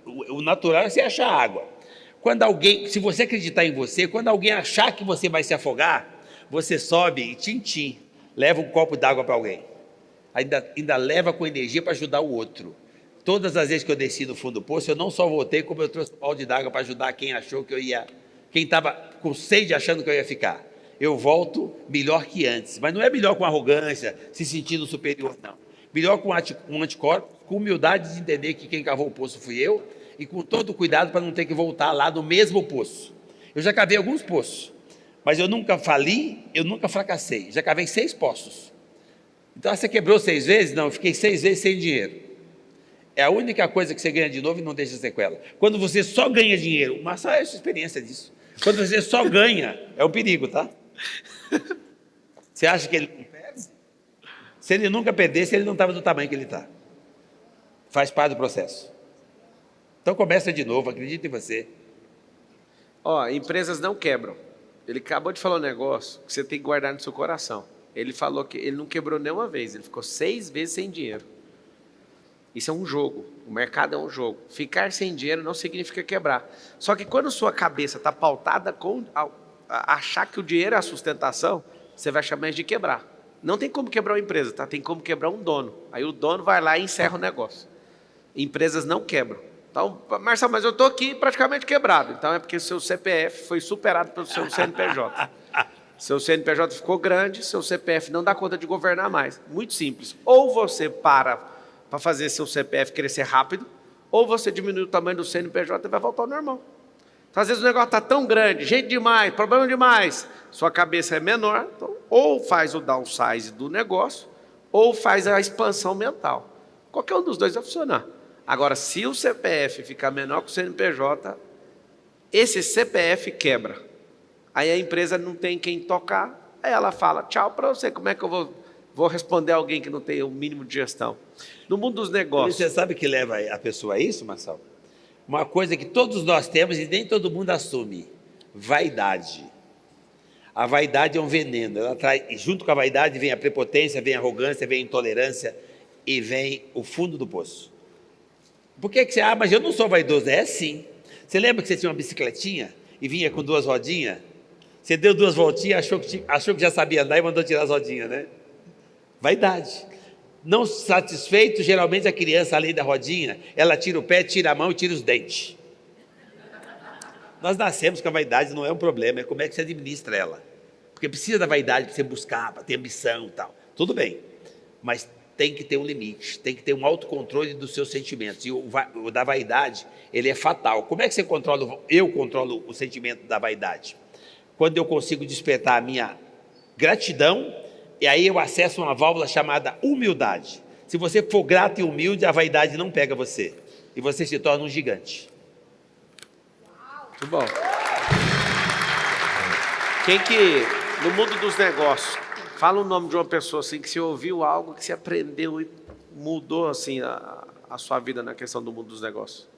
O natural é você achar água. Quando alguém, se você acreditar em você, quando alguém achar que você vai se afogar, você sobe e tchim, leva um copo d'água para alguém. Ainda leva com energia para ajudar o outro. Todas as vezes que eu desci no fundo do poço, eu não só voltei, como eu trouxe um balde d'água para ajudar quem achou que eu ia, quem estava com sede achando que eu ia ficar. Eu volto melhor que antes, mas não é melhor com arrogância, se sentindo superior, não. Melhor com um anticorpo, com humildade de entender que quem cavou o poço fui eu, e com todo cuidado para não ter que voltar lá no mesmo poço. Eu já cavei alguns poços, mas eu nunca fali, eu nunca fracassei. Já cavei 6 poços. Então, você quebrou 6 vezes? Não, eu fiquei 6 vezes sem dinheiro. É a única coisa que você ganha de novo e não deixa sequela. Quando você só ganha dinheiro, mas só é a sua experiência disso. Quando você só ganha, é um perigo, tá? Você acha que ele não perde? Se ele nunca perdesse, ele não estava do tamanho que ele está. Faz parte do processo. Então começa de novo, acredita em você. Ó, empresas não quebram. Ele acabou de falar um negócio que você tem que guardar no seu coração. Ele falou que ele não quebrou nenhuma vez, ele ficou 6 vezes sem dinheiro. Isso é um jogo, o mercado é um jogo. Ficar sem dinheiro não significa quebrar. Só que quando sua cabeça está pautada com achar que o dinheiro é a sustentação, você vai chamar isso de quebrar. Não tem como quebrar uma empresa, tá? Tem como quebrar um dono. Aí o dono vai lá e encerra o negócio. Empresas não quebram. Então, Marcelo, mas eu estou aqui praticamente quebrado. Então é porque seu CPF foi superado pelo seu CNPJ. Seu CNPJ ficou grande, seu CPF não dá conta de governar mais. Muito simples. Ou você para fazer seu CPF crescer rápido, ou você diminui o tamanho do CNPJ e vai voltar ao normal. Então, às vezes o negócio está tão grande, gente demais, problema demais, sua cabeça é menor, então, ou faz o downsize do negócio, ou faz a expansão mental. Qualquer um dos dois vai funcionar. Agora, se o CPF ficar menor que o CNPJ, esse CPF quebra. Aí a empresa não tem quem tocar, aí ela fala, tchau para você, como é que eu vou responder a alguém que não tem o mínimo de gestão? No mundo dos negócios... Você sabe o que leva a pessoa a isso, Marcelo? Uma coisa que todos nós temos e nem todo mundo assume: vaidade. A vaidade é um veneno, ela traz, junto com a vaidade vem a prepotência, vem a arrogância, vem a intolerância e vem o fundo do poço. Por que você... mas eu não sou vaidoso. É sim. Você lembra que você tinha uma bicicletinha e vinha com 2 rodinhas? Você deu 2 voltinhas, achou que já sabia andar e mandou tirar as rodinhas, né? Vaidade. Não satisfeito, geralmente a criança, além da rodinha, ela tira o pé, tira a mão e tira os dentes. Nós nascemos com a vaidade, não é um problema, é como é que você administra ela. Porque precisa da vaidade para você buscar, para ter ambição e tal. Tudo bem, mas tem que ter um limite, tem que ter um autocontrole dos seus sentimentos. E o da vaidade, ele é fatal. Como é que você controla? Eu controlo o sentimento da vaidade. Quando eu consigo despertar a minha gratidão, e aí eu acesso uma válvula chamada humildade. Se você for grato e humilde, a vaidade não pega você. E você se torna um gigante. Muito bom. Quem que, no mundo dos negócios, fala o nome de uma pessoa assim, que você ouviu algo, que você aprendeu e mudou assim a sua vida na questão do mundo dos negócios?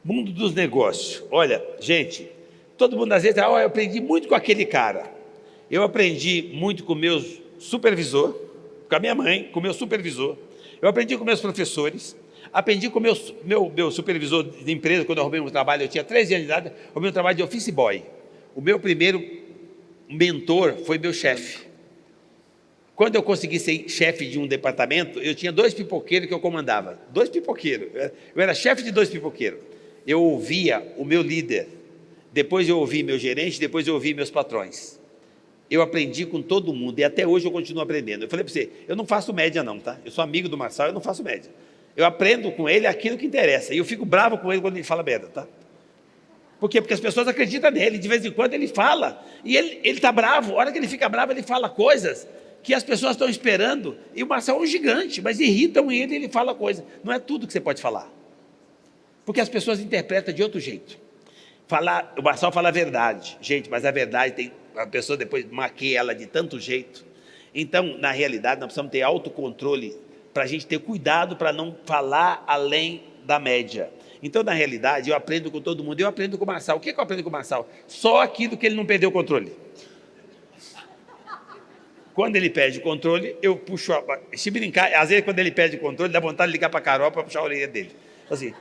Mundo dos negócios. Olha, gente, todo mundo às vezes, eu aprendi muito com aquele cara. Eu aprendi muito com o meu supervisor, com a minha mãe, com o meu supervisor. Eu aprendi com meus professores. Aprendi com o meu supervisor de empresa. Quando eu arrumei um trabalho, eu tinha 13 anos de idade, arrumei um trabalho de office boy. O meu primeiro mentor foi meu chefe. Quando eu consegui ser chefe de um departamento, eu tinha 2 pipoqueiros que eu comandava. 2 pipoqueiros. Eu era chefe de 2 pipoqueiros. Eu ouvia o meu líder, depois eu ouvi meu gerente, depois eu ouvi meus patrões. Eu aprendi com todo mundo e até hoje eu continuo aprendendo. Eu falei para você, eu não faço média não, tá? Eu sou amigo do Marçal, eu não faço média. Eu aprendo com ele aquilo que interessa. E eu fico bravo com ele quando ele fala merda, tá? Por quê? Porque as pessoas acreditam nele. De vez em quando ele fala. E ele está bravo. A hora que ele fica bravo, ele fala coisas que as pessoas estão esperando. E o Marçal é um gigante, mas irritam ele e ele fala coisas. Não é tudo que você pode falar. Porque as pessoas interpretam de outro jeito. O Marçal fala a verdade. Gente, mas a verdade a pessoa depois maquia ela de tanto jeito. Então, na realidade, nós precisamos ter autocontrole para a gente ter cuidado para não falar além da média. Então, na realidade, eu aprendo com todo mundo. Eu aprendo com o Marçal. O que eu aprendo com o Marçal? Só aquilo que ele não perdeu o controle. Quando ele perde o controle, eu puxo... Se brincar, às vezes quando ele perde o controle, dá vontade de ligar para a Carol para puxar a orelha dele. Assim,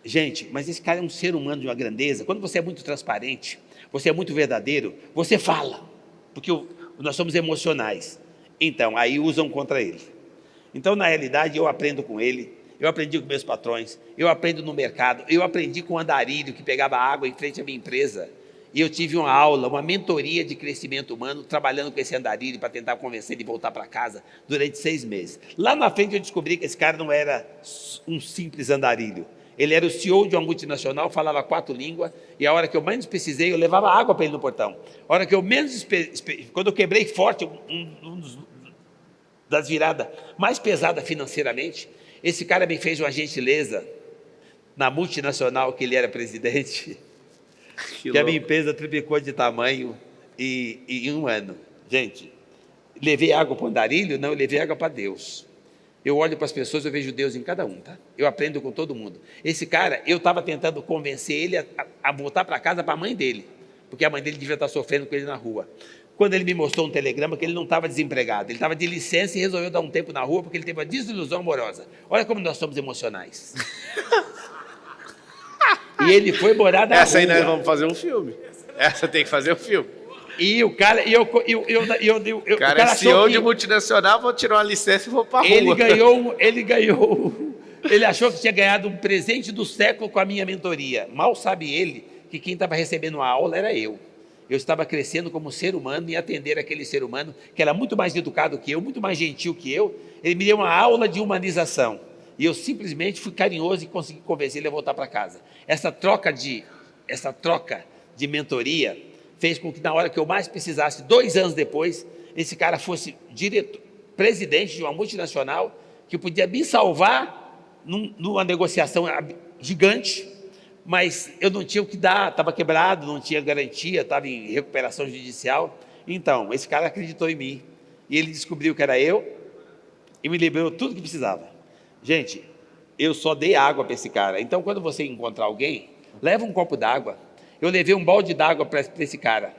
gente, mas esse cara é um ser humano de uma grandeza. Quando você é muito transparente, você é muito verdadeiro, você fala. Porque nós somos emocionais. Então, aí usam contra ele. Então, na realidade, eu aprendo com ele, eu aprendi com meus patrões, eu aprendo no mercado, eu aprendi com o andarilho que pegava água em frente à minha empresa. E eu tive uma aula, uma mentoria de crescimento humano, trabalhando com esse andarilho para tentar convencer ele de voltar para casa durante 6 meses. Lá na frente eu descobri que esse cara não era um simples andarilho. Ele era o CEO de uma multinacional, falava 4 línguas, e a hora que eu menos precisei, eu levava água para ele no portão. A hora que eu menos... Quando eu quebrei forte, das viradas mais pesadas financeiramente, esse cara me fez uma gentileza na multinacional que ele era presidente, que a minha empresa triplicou de tamanho em 1 ano. Gente, Levei água para o andarilho? Não, eu levei água para Deus. Eu olho para as pessoas, eu vejo Deus em cada um, tá? Eu aprendo com todo mundo. Esse cara, eu estava tentando convencer ele a voltar para casa para a mãe dele, porque a mãe dele devia estar sofrendo com ele na rua. Quando ele me mostrou um telegrama que ele não estava desempregado, ele estava de licença e resolveu dar um tempo na rua porque ele teve uma desilusão amorosa. Olha como nós somos emocionais. E ele foi morar na rua. Essa aí nós vamos fazer um filme. Essa tem que fazer um filme. E o cara, O cara é CEO de multinacional, vou tirar uma licença e vou para a rua. Ele achou que tinha ganhado um presente do século com a minha mentoria. Mal sabe ele que quem estava recebendo a aula era eu. Eu estava crescendo como ser humano e atender aquele ser humano que era muito mais educado que eu, muito mais gentil que eu. Ele me deu uma aula de humanização. E eu simplesmente fui carinhoso e consegui convencer ele a voltar para casa. Essa troca de mentoria fez com que na hora que eu mais precisasse, 2 anos depois, esse cara fosse presidente de uma multinacional que podia me salvar numa negociação gigante, mas eu não tinha o que dar, estava quebrado, não tinha garantia, estava em recuperação judicial. Então, esse cara acreditou em mim, e ele descobriu que era eu, e me liberou tudo que precisava. Gente, eu só dei água para esse cara. Então, quando você encontrar alguém, leva um copo d'água. Eu levei um balde d'água para esse cara,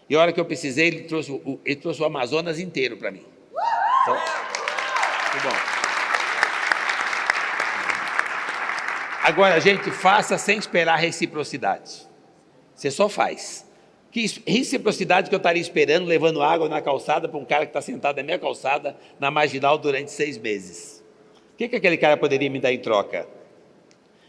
e a hora que eu precisei, ele trouxe o Amazonas inteiro para mim. Então, muito bom. Agora, gente, faça sem esperar reciprocidade. Você só faz. Que reciprocidade que eu estaria esperando, levando água na calçada para um cara que está sentado na minha calçada, na Marginal, durante 6 meses? O que aquele cara poderia me dar em troca?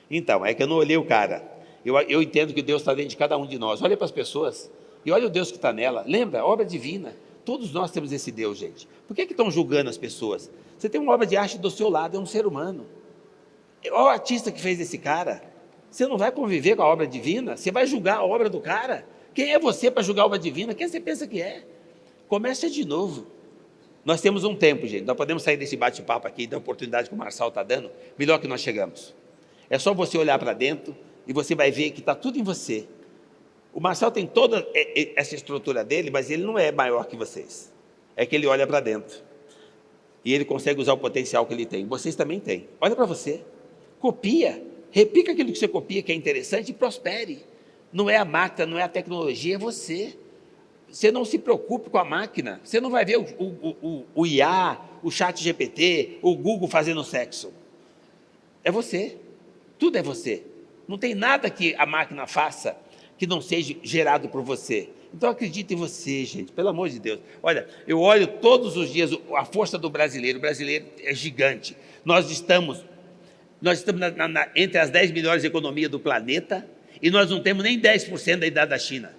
Então, é que eu não olhei o cara. Eu entendo que Deus está dentro de cada um de nós. Olha para as pessoas e olha o Deus que está nela. Lembra? Obra divina. Todos nós temos esse Deus, gente. Por que estão julgando as pessoas? Você tem uma obra de arte do seu lado, é um ser humano. Olha o artista que fez esse cara. Você não vai conviver com a obra divina? Você vai julgar a obra do cara? Quem é você para julgar a obra divina? Quem você pensa que é? Comece de novo. Nós temos um tempo, gente. Nós podemos sair desse bate-papo aqui, da oportunidade que o Marçal está dando, melhor que nós chegamos. É só você olhar para dentro e você vai ver que está tudo em você. O Marçal tem toda essa estrutura dele, mas ele não é maior que vocês. É que ele olha para dentro. E ele consegue usar o potencial que ele tem. Vocês também têm. Olha para você. Copia. Repica aquilo que você copia, que é interessante, e prospere. Não é a máquina, não é a tecnologia, é você. Você não se preocupe com a máquina. Você não vai ver o IA, o chat GPT, o Google fazendo sexo. É você. Tudo é você. Não tem nada que a máquina faça que não seja gerado por você. Então acredite em você, gente, pelo amor de Deus. Olha, eu olho todos os dias a força do brasileiro. O brasileiro é gigante. Nós estamos entre as 10 melhores economias do planeta e nós não temos nem 10% da idade da China.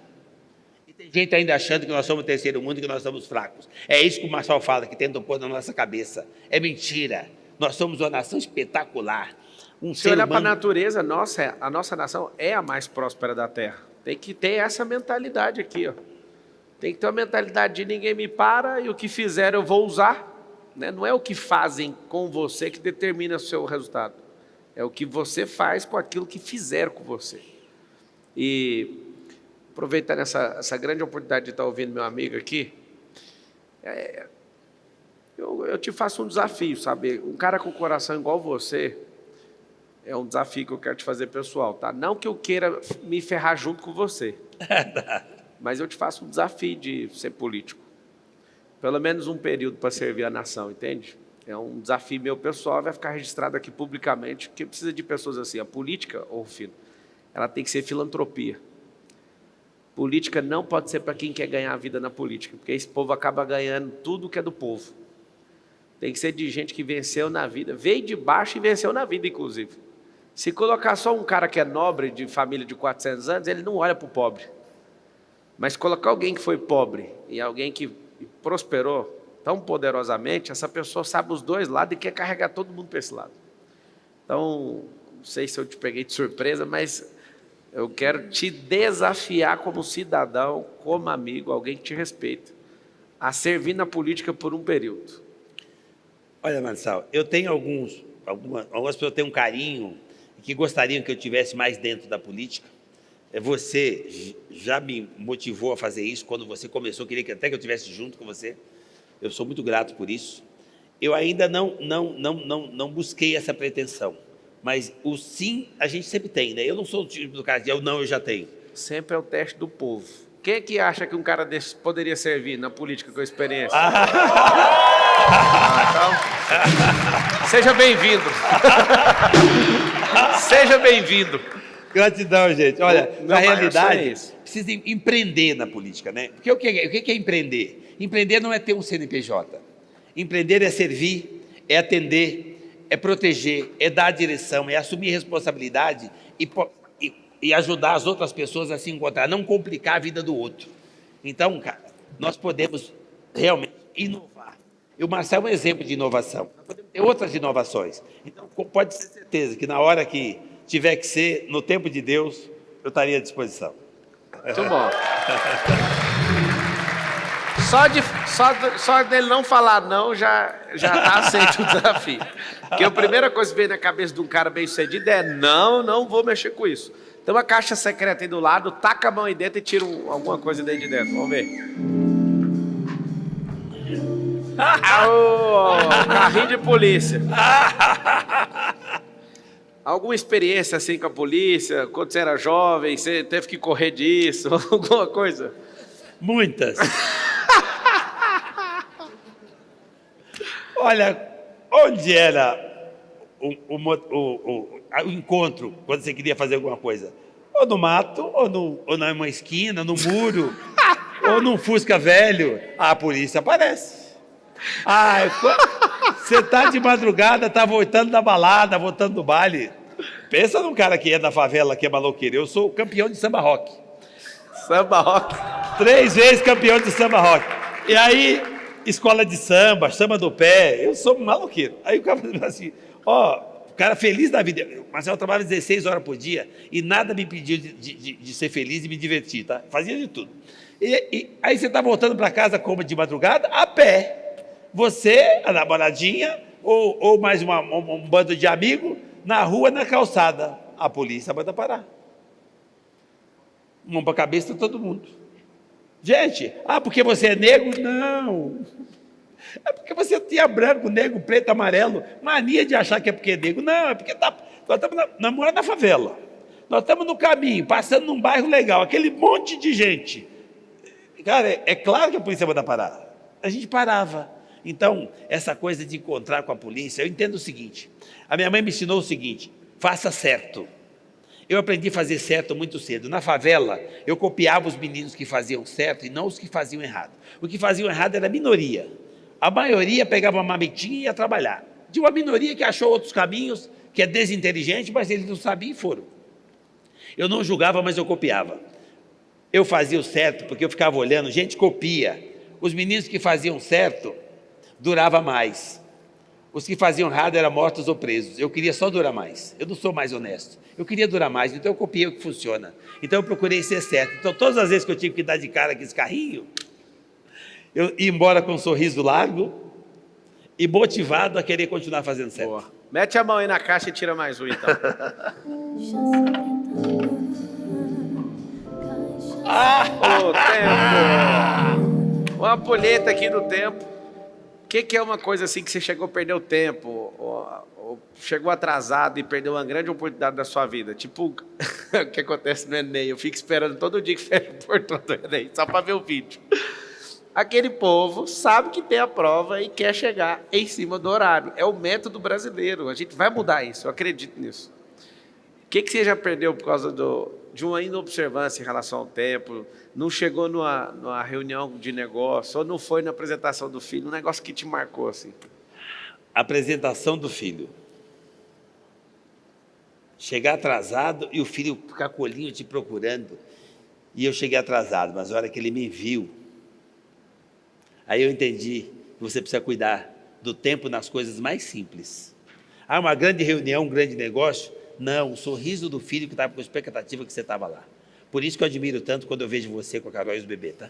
E tem gente ainda achando que nós somos o terceiro mundo e que nós somos fracos. É isso que o Marçal fala, que tentam pôr na nossa cabeça. É mentira. Nós somos uma nação espetacular. Se olhar para a natureza, a nossa nação é a mais próspera da Terra. Tem que ter essa mentalidade aqui, ó. Tem que ter uma mentalidade de ninguém me para e o que fizer eu vou usar. Né? Não é o que fazem com você que determina o seu resultado. É o que você faz com aquilo que fizer com você. E aproveitando essa grande oportunidade de estar ouvindo meu amigo aqui, eu te faço um desafio, sabe? Um cara com coração igual você, é um desafio que eu quero te fazer pessoal, tá? Não que eu queira me ferrar junto com você, mas eu te faço um desafio de ser político. Pelo menos um período para servir a nação, entende? É um desafio meu pessoal, vai ficar registrado aqui publicamente, porque precisa de pessoas assim. A política, Rufino, ela tem que ser filantropia. Política não pode ser para quem quer ganhar a vida na política, porque esse povo acaba ganhando tudo que é do povo. Tem que ser de gente que venceu na vida, veio de baixo e venceu na vida, inclusive. Se colocar só um cara que é nobre, de família de 400 anos, ele não olha para o pobre. Mas colocar alguém que foi pobre e alguém que prosperou tão poderosamente, essa pessoa sabe os dois lados e quer carregar todo mundo para esse lado. Então, não sei se eu te peguei de surpresa, mas eu quero te desafiar como cidadão, como amigo, alguém que te respeita, a servir na política por um período. Olha, Marçal, eu tenho algumas pessoas têm um carinho que gostariam que eu tivesse mais dentro da política. Você já me motivou a fazer isso quando você começou, queria que até que eu estivesse junto com você. Eu sou muito grato por isso. Eu ainda não busquei essa pretensão. Mas o sim, a gente sempre tem, né? Eu não sou o tipo do cara que eu já tenho. Sempre é o teste do povo. Quem é que acha que um cara desse poderia servir na política com experiência? Então, seja bem-vindo. Seja bem-vindo. Gratidão, gente. Olha, na realidade, isso. precisa empreender na política, né? Porque o que é empreender? Empreender não é ter um CNPJ. Empreender é servir, é atender, é proteger, é dar direção, é assumir responsabilidade e ajudar as outras pessoas a se encontrar, não complicar a vida do outro. Então, cara, nós podemos realmente inovar. E o Marcel é um exemplo de inovação. Nós podemos ter outras inovações. Então, pode ter certeza que na hora que tiver que ser, no tempo de Deus, eu estaria à disposição. Muito bom. Só dele não falar não, já está aceito o desafio. Porque a primeira coisa que vem na cabeça de um cara bem-sucedido é não vou mexer com isso. Tem uma caixa secreta aí do lado, taca a mão aí dentro e tira alguma coisa daí de dentro. Vamos ver. Carrinho de polícia. Alguma experiência assim com a polícia? Quando você era jovem, você teve que correr disso? Alguma coisa? Muitas. Olha, onde era o encontro, quando você queria fazer alguma coisa? Ou no mato, ou numa esquina, no muro, ou num Fusca velho, a polícia aparece. Você tá de madrugada, tá voltando da balada, voltando do baile. Pensa num cara que é da favela, que é maloqueiro. Eu sou campeão de samba rock. Samba rock? 3 vezes campeão de samba rock. E aí, escola de samba, samba do pé, eu sou maloqueiro. Aí o cara fala assim, o cara feliz da vida. Marcelo trabalhava 16 horas por dia e nada me impediu de ser feliz e me divertir, tá? Fazia de tudo. E aí você tá voltando para casa como de madrugada, a pé. Você, a namoradinha, ou mais um bando de amigos, na rua, na calçada. A polícia manda parar. Mão para a cabeça de todo mundo. Gente, porque você é negro? Não. É porque você tinha branco, negro, preto, amarelo. Mania de achar que é porque é negro. Não, é porque nós estamos morando na favela. Nós estamos no caminho, passando num bairro legal, aquele monte de gente. Cara, é claro que a polícia manda parar. A gente parava. Então, essa coisa de encontrar com a polícia, eu entendo o seguinte. A minha mãe me ensinou o seguinte, faça certo. Eu aprendi a fazer certo muito cedo. Na favela, eu copiava os meninos que faziam certo e não os que faziam errado. O que faziam errado era a minoria. A maioria pegava uma marmitinha e ia trabalhar. De uma minoria que achou outros caminhos, que é desinteligente, mas eles não sabiam e foram. Eu não julgava, mas eu copiava. Eu fazia o certo porque eu ficava olhando, gente copia. Os meninos que faziam certo durava mais. Os que faziam errado eram mortos ou presos. Eu queria só durar mais. Eu não sou mais honesto. Eu queria durar mais, então eu copiei o que funciona. Então eu procurei ser certo. Então todas as vezes que eu tive que dar de cara com esse carrinho, eu ia embora com um sorriso largo e motivado a querer continuar fazendo certo. Boa. Mete a mão aí na caixa e tira mais um, então. O tempo! Uma ampulheta aqui do tempo. O que é uma coisa assim que você chegou a perder o tempo? Ou chegou atrasado e perdeu uma grande oportunidade da sua vida? Tipo, o que acontece no Enem? Eu fico esperando todo dia que fecha o portão do Enem, só para ver o vídeo. Aquele povo sabe que tem a prova e quer chegar em cima do horário. É o método brasileiro. A gente vai mudar isso, eu acredito nisso. O que você já perdeu por causa de uma inobservância em relação ao tempo? Não chegou numa reunião de negócio, ou não foi na apresentação do filho? Um negócio que te marcou assim. Apresentação do filho. Chegar atrasado e o filho ficar com o olhinho te procurando. E eu cheguei atrasado, mas a hora que ele me viu, aí eu entendi que você precisa cuidar do tempo nas coisas mais simples. Uma grande reunião, um grande negócio? Não, o sorriso do filho que estava com a expectativa que você estava lá. Por isso que eu admiro tanto quando eu vejo você com a Carol e os bebês, tá?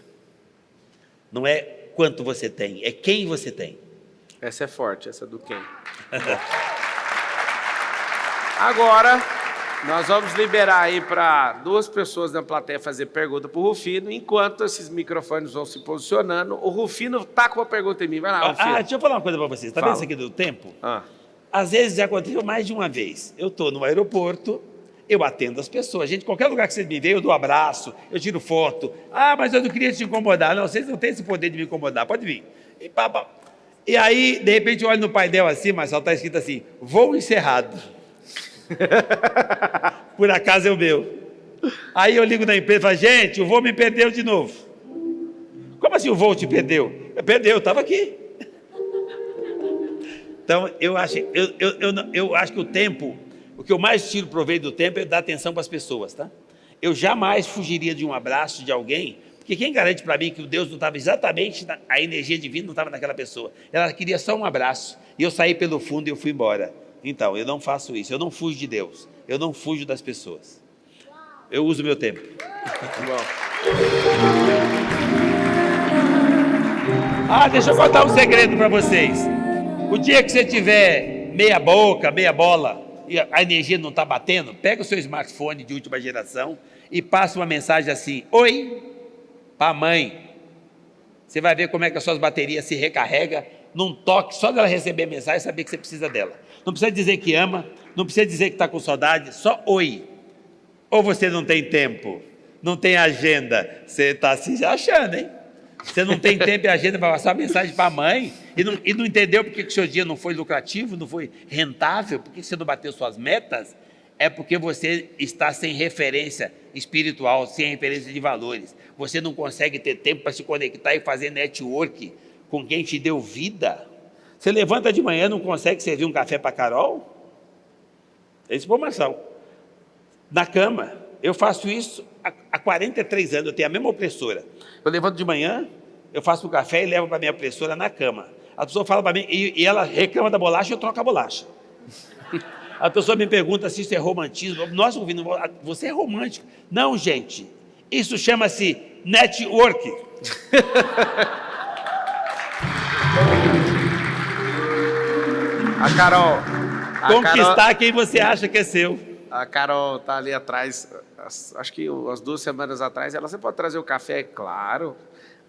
Não é quanto você tem, é quem você tem. Essa é forte, essa é do quem. Agora, Nós vamos liberar aí para 2 pessoas na plateia fazer pergunta para o Rufino, enquanto esses microfones vão se posicionando. O Rufino tá com uma pergunta em mim. Vai lá, Rufino. Deixa eu falar uma coisa para vocês. Tá vendo isso aqui do tempo? Às vezes já aconteceu mais de uma vez. Eu estou no aeroporto, eu atendo as pessoas. Gente, qualquer lugar que vocês me veem, eu dou abraço, eu tiro foto. Mas eu não queria te incomodar. Não, vocês não têm esse poder de me incomodar. Pode vir. E aí, de repente, eu olho no painel assim, mas só está escrito assim, voo encerrado. Por acaso é o meu. Aí eu ligo na empresa e falo, gente, o voo me perdeu de novo. Como assim o voo te perdeu? Perdeu, eu estava aqui. Então, eu acho que o tempo, o que eu mais tiro proveito do tempo é dar atenção para as pessoas, tá? Eu jamais fugiria de um abraço de alguém, porque quem garante para mim que o Deus não estava exatamente, a energia divina não estava naquela pessoa. Ela queria só um abraço. E eu saí pelo fundo e eu fui embora. Então, eu não faço isso. Eu não fujo de Deus. Eu não fujo das pessoas. Eu uso o meu tempo. Deixa eu contar um segredo para vocês. O dia que você tiver meia boca, meia bola, e a energia não está batendo, pega o seu smartphone de última geração e passa uma mensagem assim, oi, para a mãe. Você vai ver como é que as suas baterias se recarregam num toque, só dela receber a mensagem, saber que você precisa dela. Não precisa dizer que ama, não precisa dizer que está com saudade, só oi. Ou você não tem tempo, não tem agenda, você está se achando, hein? Você não tem tempo e agenda para passar uma mensagem para a mãe e não entendeu porque que o seu dia não foi lucrativo, não foi rentável, porque você não bateu suas metas, é porque você está sem referência espiritual, sem referência de valores. Você não consegue ter tempo para se conectar e fazer network com quem te deu vida. Você levanta de manhã e não consegue servir um café para a Carol? Esse foi o Marçal. Na cama, eu faço isso há 43 anos, eu tenho a mesma opressora. Eu levanto de manhã, eu faço um café e levo para a minha opressora na cama. A pessoa fala para mim, e ela reclama da bolacha e eu troco a bolacha. A pessoa me pergunta se isso é romantismo. Nossa, você é romântico. Não, gente, isso chama-se network. A Carol. Conquistar quem você acha que é seu. A Carol tá ali atrás, acho que umas 2 semanas atrás, você pode trazer o café? Claro.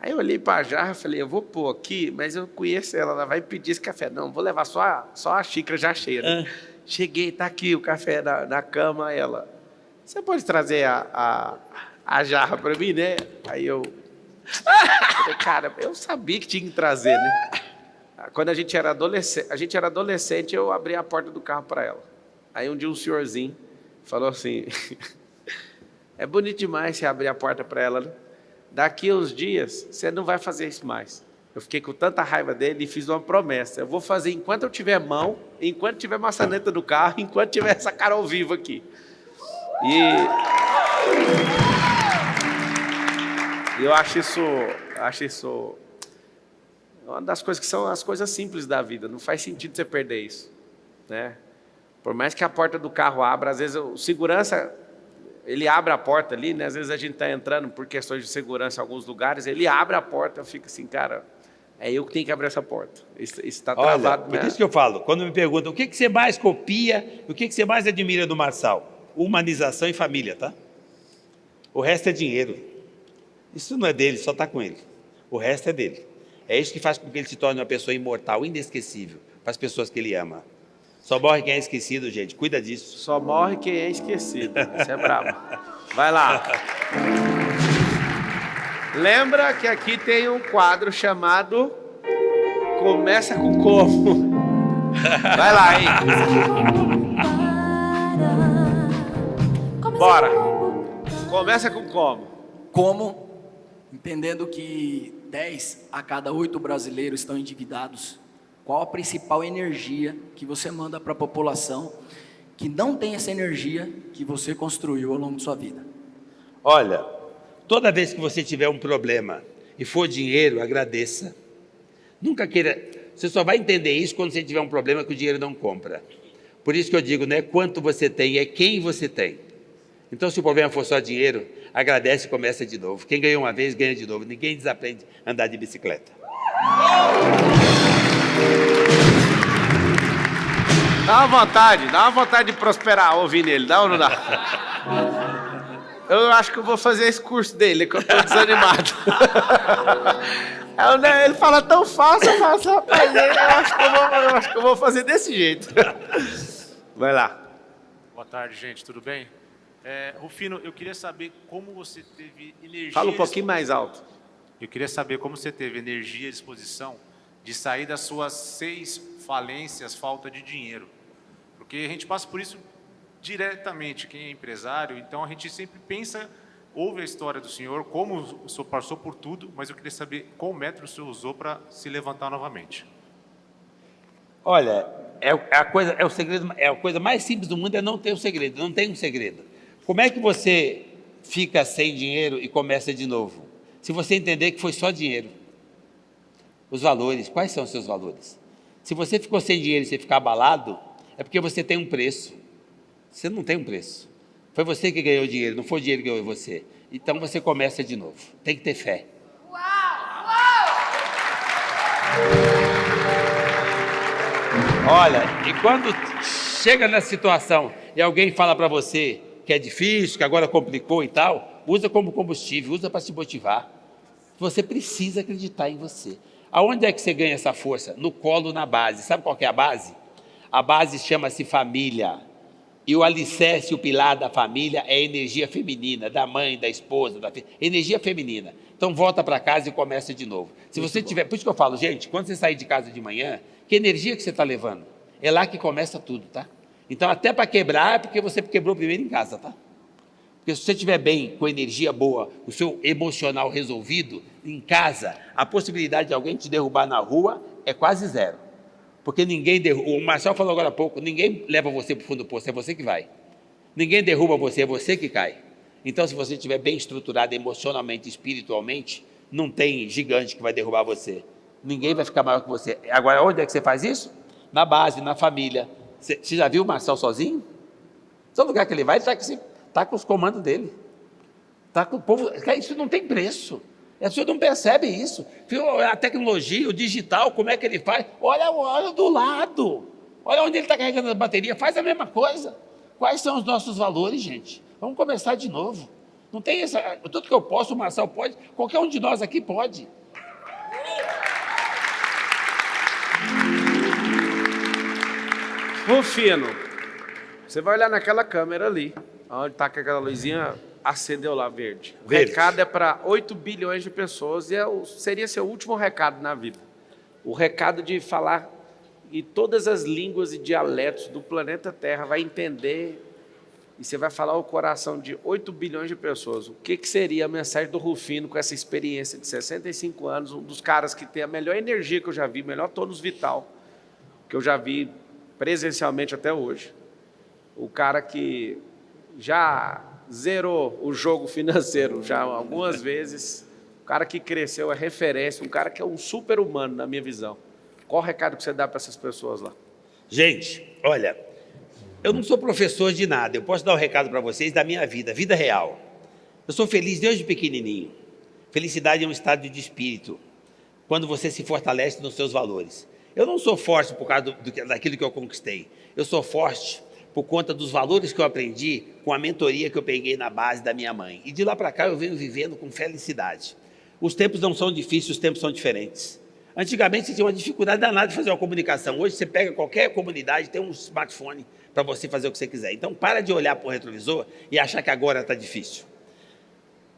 Aí eu olhei para a jarra e falei, eu vou pôr aqui, mas eu conheço ela vai pedir esse café. Não, vou levar só a xícara já cheia. Né? Cheguei, tá aqui o café na cama, ela, você pode trazer a jarra para mim, né? Aí eu falei, cara, eu sabia que tinha que trazer, né? Quando a gente era adolescente, eu abri a porta do carro para ela. Aí um dia um senhorzinho falou assim, é bonito demais você abrir a porta para ela, né? Daqui a uns dias, você não vai fazer isso mais. Eu fiquei com tanta raiva dele e fiz uma promessa. Eu vou fazer enquanto eu tiver mão, enquanto tiver maçaneta do carro, enquanto tiver essa Carol viva aqui. E eu acho isso uma das coisas que são as coisas simples da vida. Não faz sentido você perder isso, né? Por mais que a porta do carro abra, às vezes o segurança, ele abre a porta ali, né? Às vezes a gente está entrando por questões de segurança em alguns lugares, ele abre a porta, eu fico assim, cara, é eu que tenho que abrir essa porta. Isso está travado. Por isso que eu falo, quando me perguntam o que você mais copia, o que você mais admira do Marçal? Humanização e família, tá? O resto é dinheiro. Isso não é dele, só está com ele. O resto é dele. É isso que faz com que ele se torne uma pessoa imortal, inesquecível, para as pessoas que ele ama. Só morre quem é esquecido, gente. Cuida disso. Só morre quem é esquecido. Isso é brabo. Vai lá. Lembra que aqui tem um quadro chamado Começa com Como. Vai lá, hein? Bora. Começa com como. Como, entendendo que 10 a cada 8 brasileiros estão endividados, qual a principal energia que você manda para a população que não tem essa energia que você construiu ao longo de sua vida? Olha, toda vez que você tiver um problema e for dinheiro, agradeça. Nunca queira... Você só vai entender isso quando você tiver um problema que o dinheiro não compra. Por isso que eu digo, não é quanto você tem, é quem você tem. Então, se o problema for só dinheiro, agradece e começa de novo. Quem ganhou uma vez, ganha de novo. Ninguém desaprende a andar de bicicleta. Tá uma vontade de prosperar ouvindo ele, dá ou não dá? Eu acho que eu vou fazer esse curso dele, que eu tô desanimado. Ele fala tão fácil, eu falo, rapaz, eu acho que eu vou fazer desse jeito. Vai lá. Boa tarde, gente, tudo bem? Rufino, eu queria saber como você teve energia... Fala um pouquinho mais alto. Eu queria saber como você teve energia e disposição de sair das suas 6 falências, falta de dinheiro. Porque a gente passa por isso diretamente, quem é empresário, então a gente sempre pensa, ouve a história do senhor, como o senhor passou por tudo, mas eu queria saber qual método o senhor usou para se levantar novamente. Olha, o segredo, a coisa mais simples do mundo é não ter um segredo, não tem um segredo. Como é que você fica sem dinheiro e começa de novo? Se você entender que foi só dinheiro. Os valores, quais são os seus valores? Se você ficou sem dinheiro e você ficar abalado, é porque você tem um preço. Você não tem um preço. Foi você que ganhou dinheiro, não foi o dinheiro que ganhou você. Então você começa de novo. Tem que ter fé. Olha, e quando chega nessa situação e alguém fala para você que é difícil, que agora complicou e tal, usa como combustível, usa para se motivar. Você precisa acreditar em você. Aonde é que você ganha essa força? No colo, na base. Sabe qual que é a base? A base chama-se família. E o alicerce, o pilar da família é a energia feminina, da mãe, da esposa, da filha. Energia feminina. Então volta para casa e começa de novo. Se você tiver, por isso que eu falo, gente, quando você sair de casa de manhã, que energia que você está levando? É lá que começa tudo, tá? Então até para quebrar é porque você quebrou primeiro em casa, tá? Porque se você estiver bem, com energia boa, o seu emocional resolvido, em casa, a possibilidade de alguém te derrubar na rua é quase zero. Porque ninguém derruba, o Marcelo falou agora há pouco, ninguém leva você para o fundo do poço, é você que vai. Ninguém derruba você, é você que cai. Então, se você estiver bem estruturado emocionalmente, espiritualmente, não tem gigante que vai derrubar você. Ninguém vai ficar maior que você. Agora, onde é que você faz isso? Na base, na família. Você já viu o Marcelo sozinho? Todo lugar que ele vai, está com os comandos dele. Está com o povo. Isso não tem preço. A pessoa não percebe isso. A tecnologia, o digital, como é que ele faz? Olha do lado. Olha onde ele está carregando a bateria. Faz a mesma coisa. Quais são os nossos valores, gente? Vamos começar de novo. Não tem essa... Tudo que eu posso, o Marcelo pode. Qualquer um de nós aqui pode. Rufino, você vai olhar naquela câmera ali, onde está aquela luzinha, acendeu lá verde. O recado é para 8 bilhões de pessoas e seria seu último recado na vida. O recado de falar e todas as línguas e dialetos do planeta Terra vai entender e você vai falar o coração de 8 bilhões de pessoas. O que seria a mensagem do Rufino com essa experiência de 65 anos, um dos caras que tem a melhor energia que eu já vi, melhor tônus vital que eu já vi presencialmente até hoje. O cara que já zerou o jogo financeiro já algumas vezes, o cara que cresceu, é referência, um cara que é um super-humano na minha visão. Qual o recado que você dá para essas pessoas lá? Gente, olha, eu não sou professor de nada, eu posso dar um recado para vocês da minha vida, vida real. Eu sou feliz desde pequenininho. Felicidade é um estado de espírito, quando você se fortalece nos seus valores. Eu não sou forte por causa daquilo que eu conquistei. Eu sou forte por conta dos valores que eu aprendi com a mentoria que eu peguei na base da minha mãe. E de lá para cá eu venho vivendo com felicidade. Os tempos não são difíceis, os tempos são diferentes. Antigamente você tinha uma dificuldade danada de fazer uma comunicação. Hoje você pega qualquer comunidade, tem um smartphone para você fazer o que você quiser. Então para de olhar para o retrovisor e achar que agora está difícil.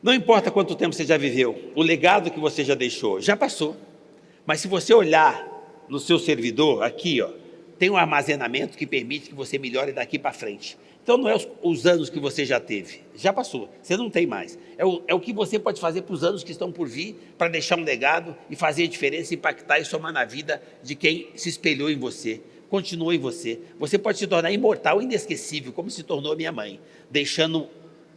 Não importa quanto tempo você já viveu, o legado que você já deixou, já passou. Mas se você olhar no seu servidor, aqui, ó, tem um armazenamento que permite que você melhore daqui para frente. Então não é os anos que você já teve, já passou, você não tem mais. É o que você pode fazer para os anos que estão por vir, para deixar um legado e fazer a diferença, impactar e somar na vida de quem se espelhou em você, continuou em você. Você pode se tornar imortal, inesquecível, como se tornou minha mãe, deixando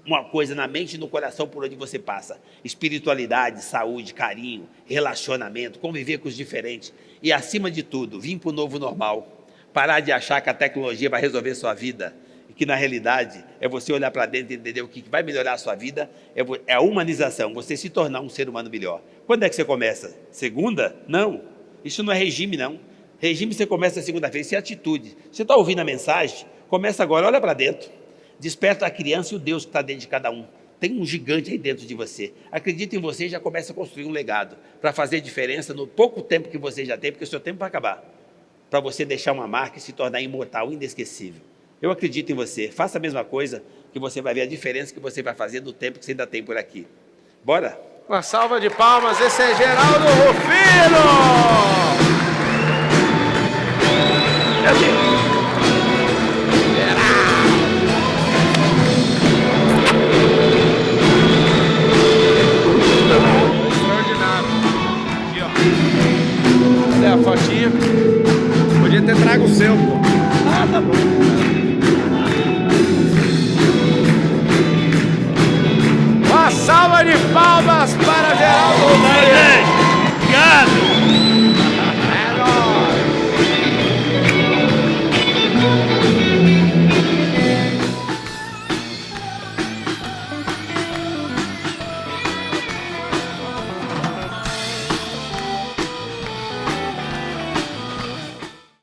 uma coisa na mente e no coração por onde você passa. Espiritualidade, saúde, carinho, relacionamento, conviver com os diferentes. E, acima de tudo, vir para o novo normal. Parar de achar que a tecnologia vai resolver sua vida. E que, na realidade, é você olhar para dentro e entender o que vai melhorar a sua vida. É a humanização, você se tornar um ser humano melhor. Quando é que você começa? Segunda? Não. Isso não é regime, não. Regime você começa segunda-feira, isso é atitude. Você está ouvindo a mensagem? Começa agora, olha para dentro. Desperta a criança e o Deus que está dentro de cada um. Tem um gigante aí dentro de você. Acredita em você e já começa a construir um legado para fazer diferença no pouco tempo que você já tem, porque o seu tempo vai acabar. Para você deixar uma marca e se tornar imortal, inesquecível. Eu acredito em você. Faça a mesma coisa que você vai ver a diferença que você vai fazer no tempo que você ainda tem por aqui. Bora? Uma salva de palmas, esse é Geraldo Rufino! Extraordinário. Aqui, ó. Cadê a fotinha? Podia ter trago o seu, pô. Ah, tá bom. Uma salva de palmas!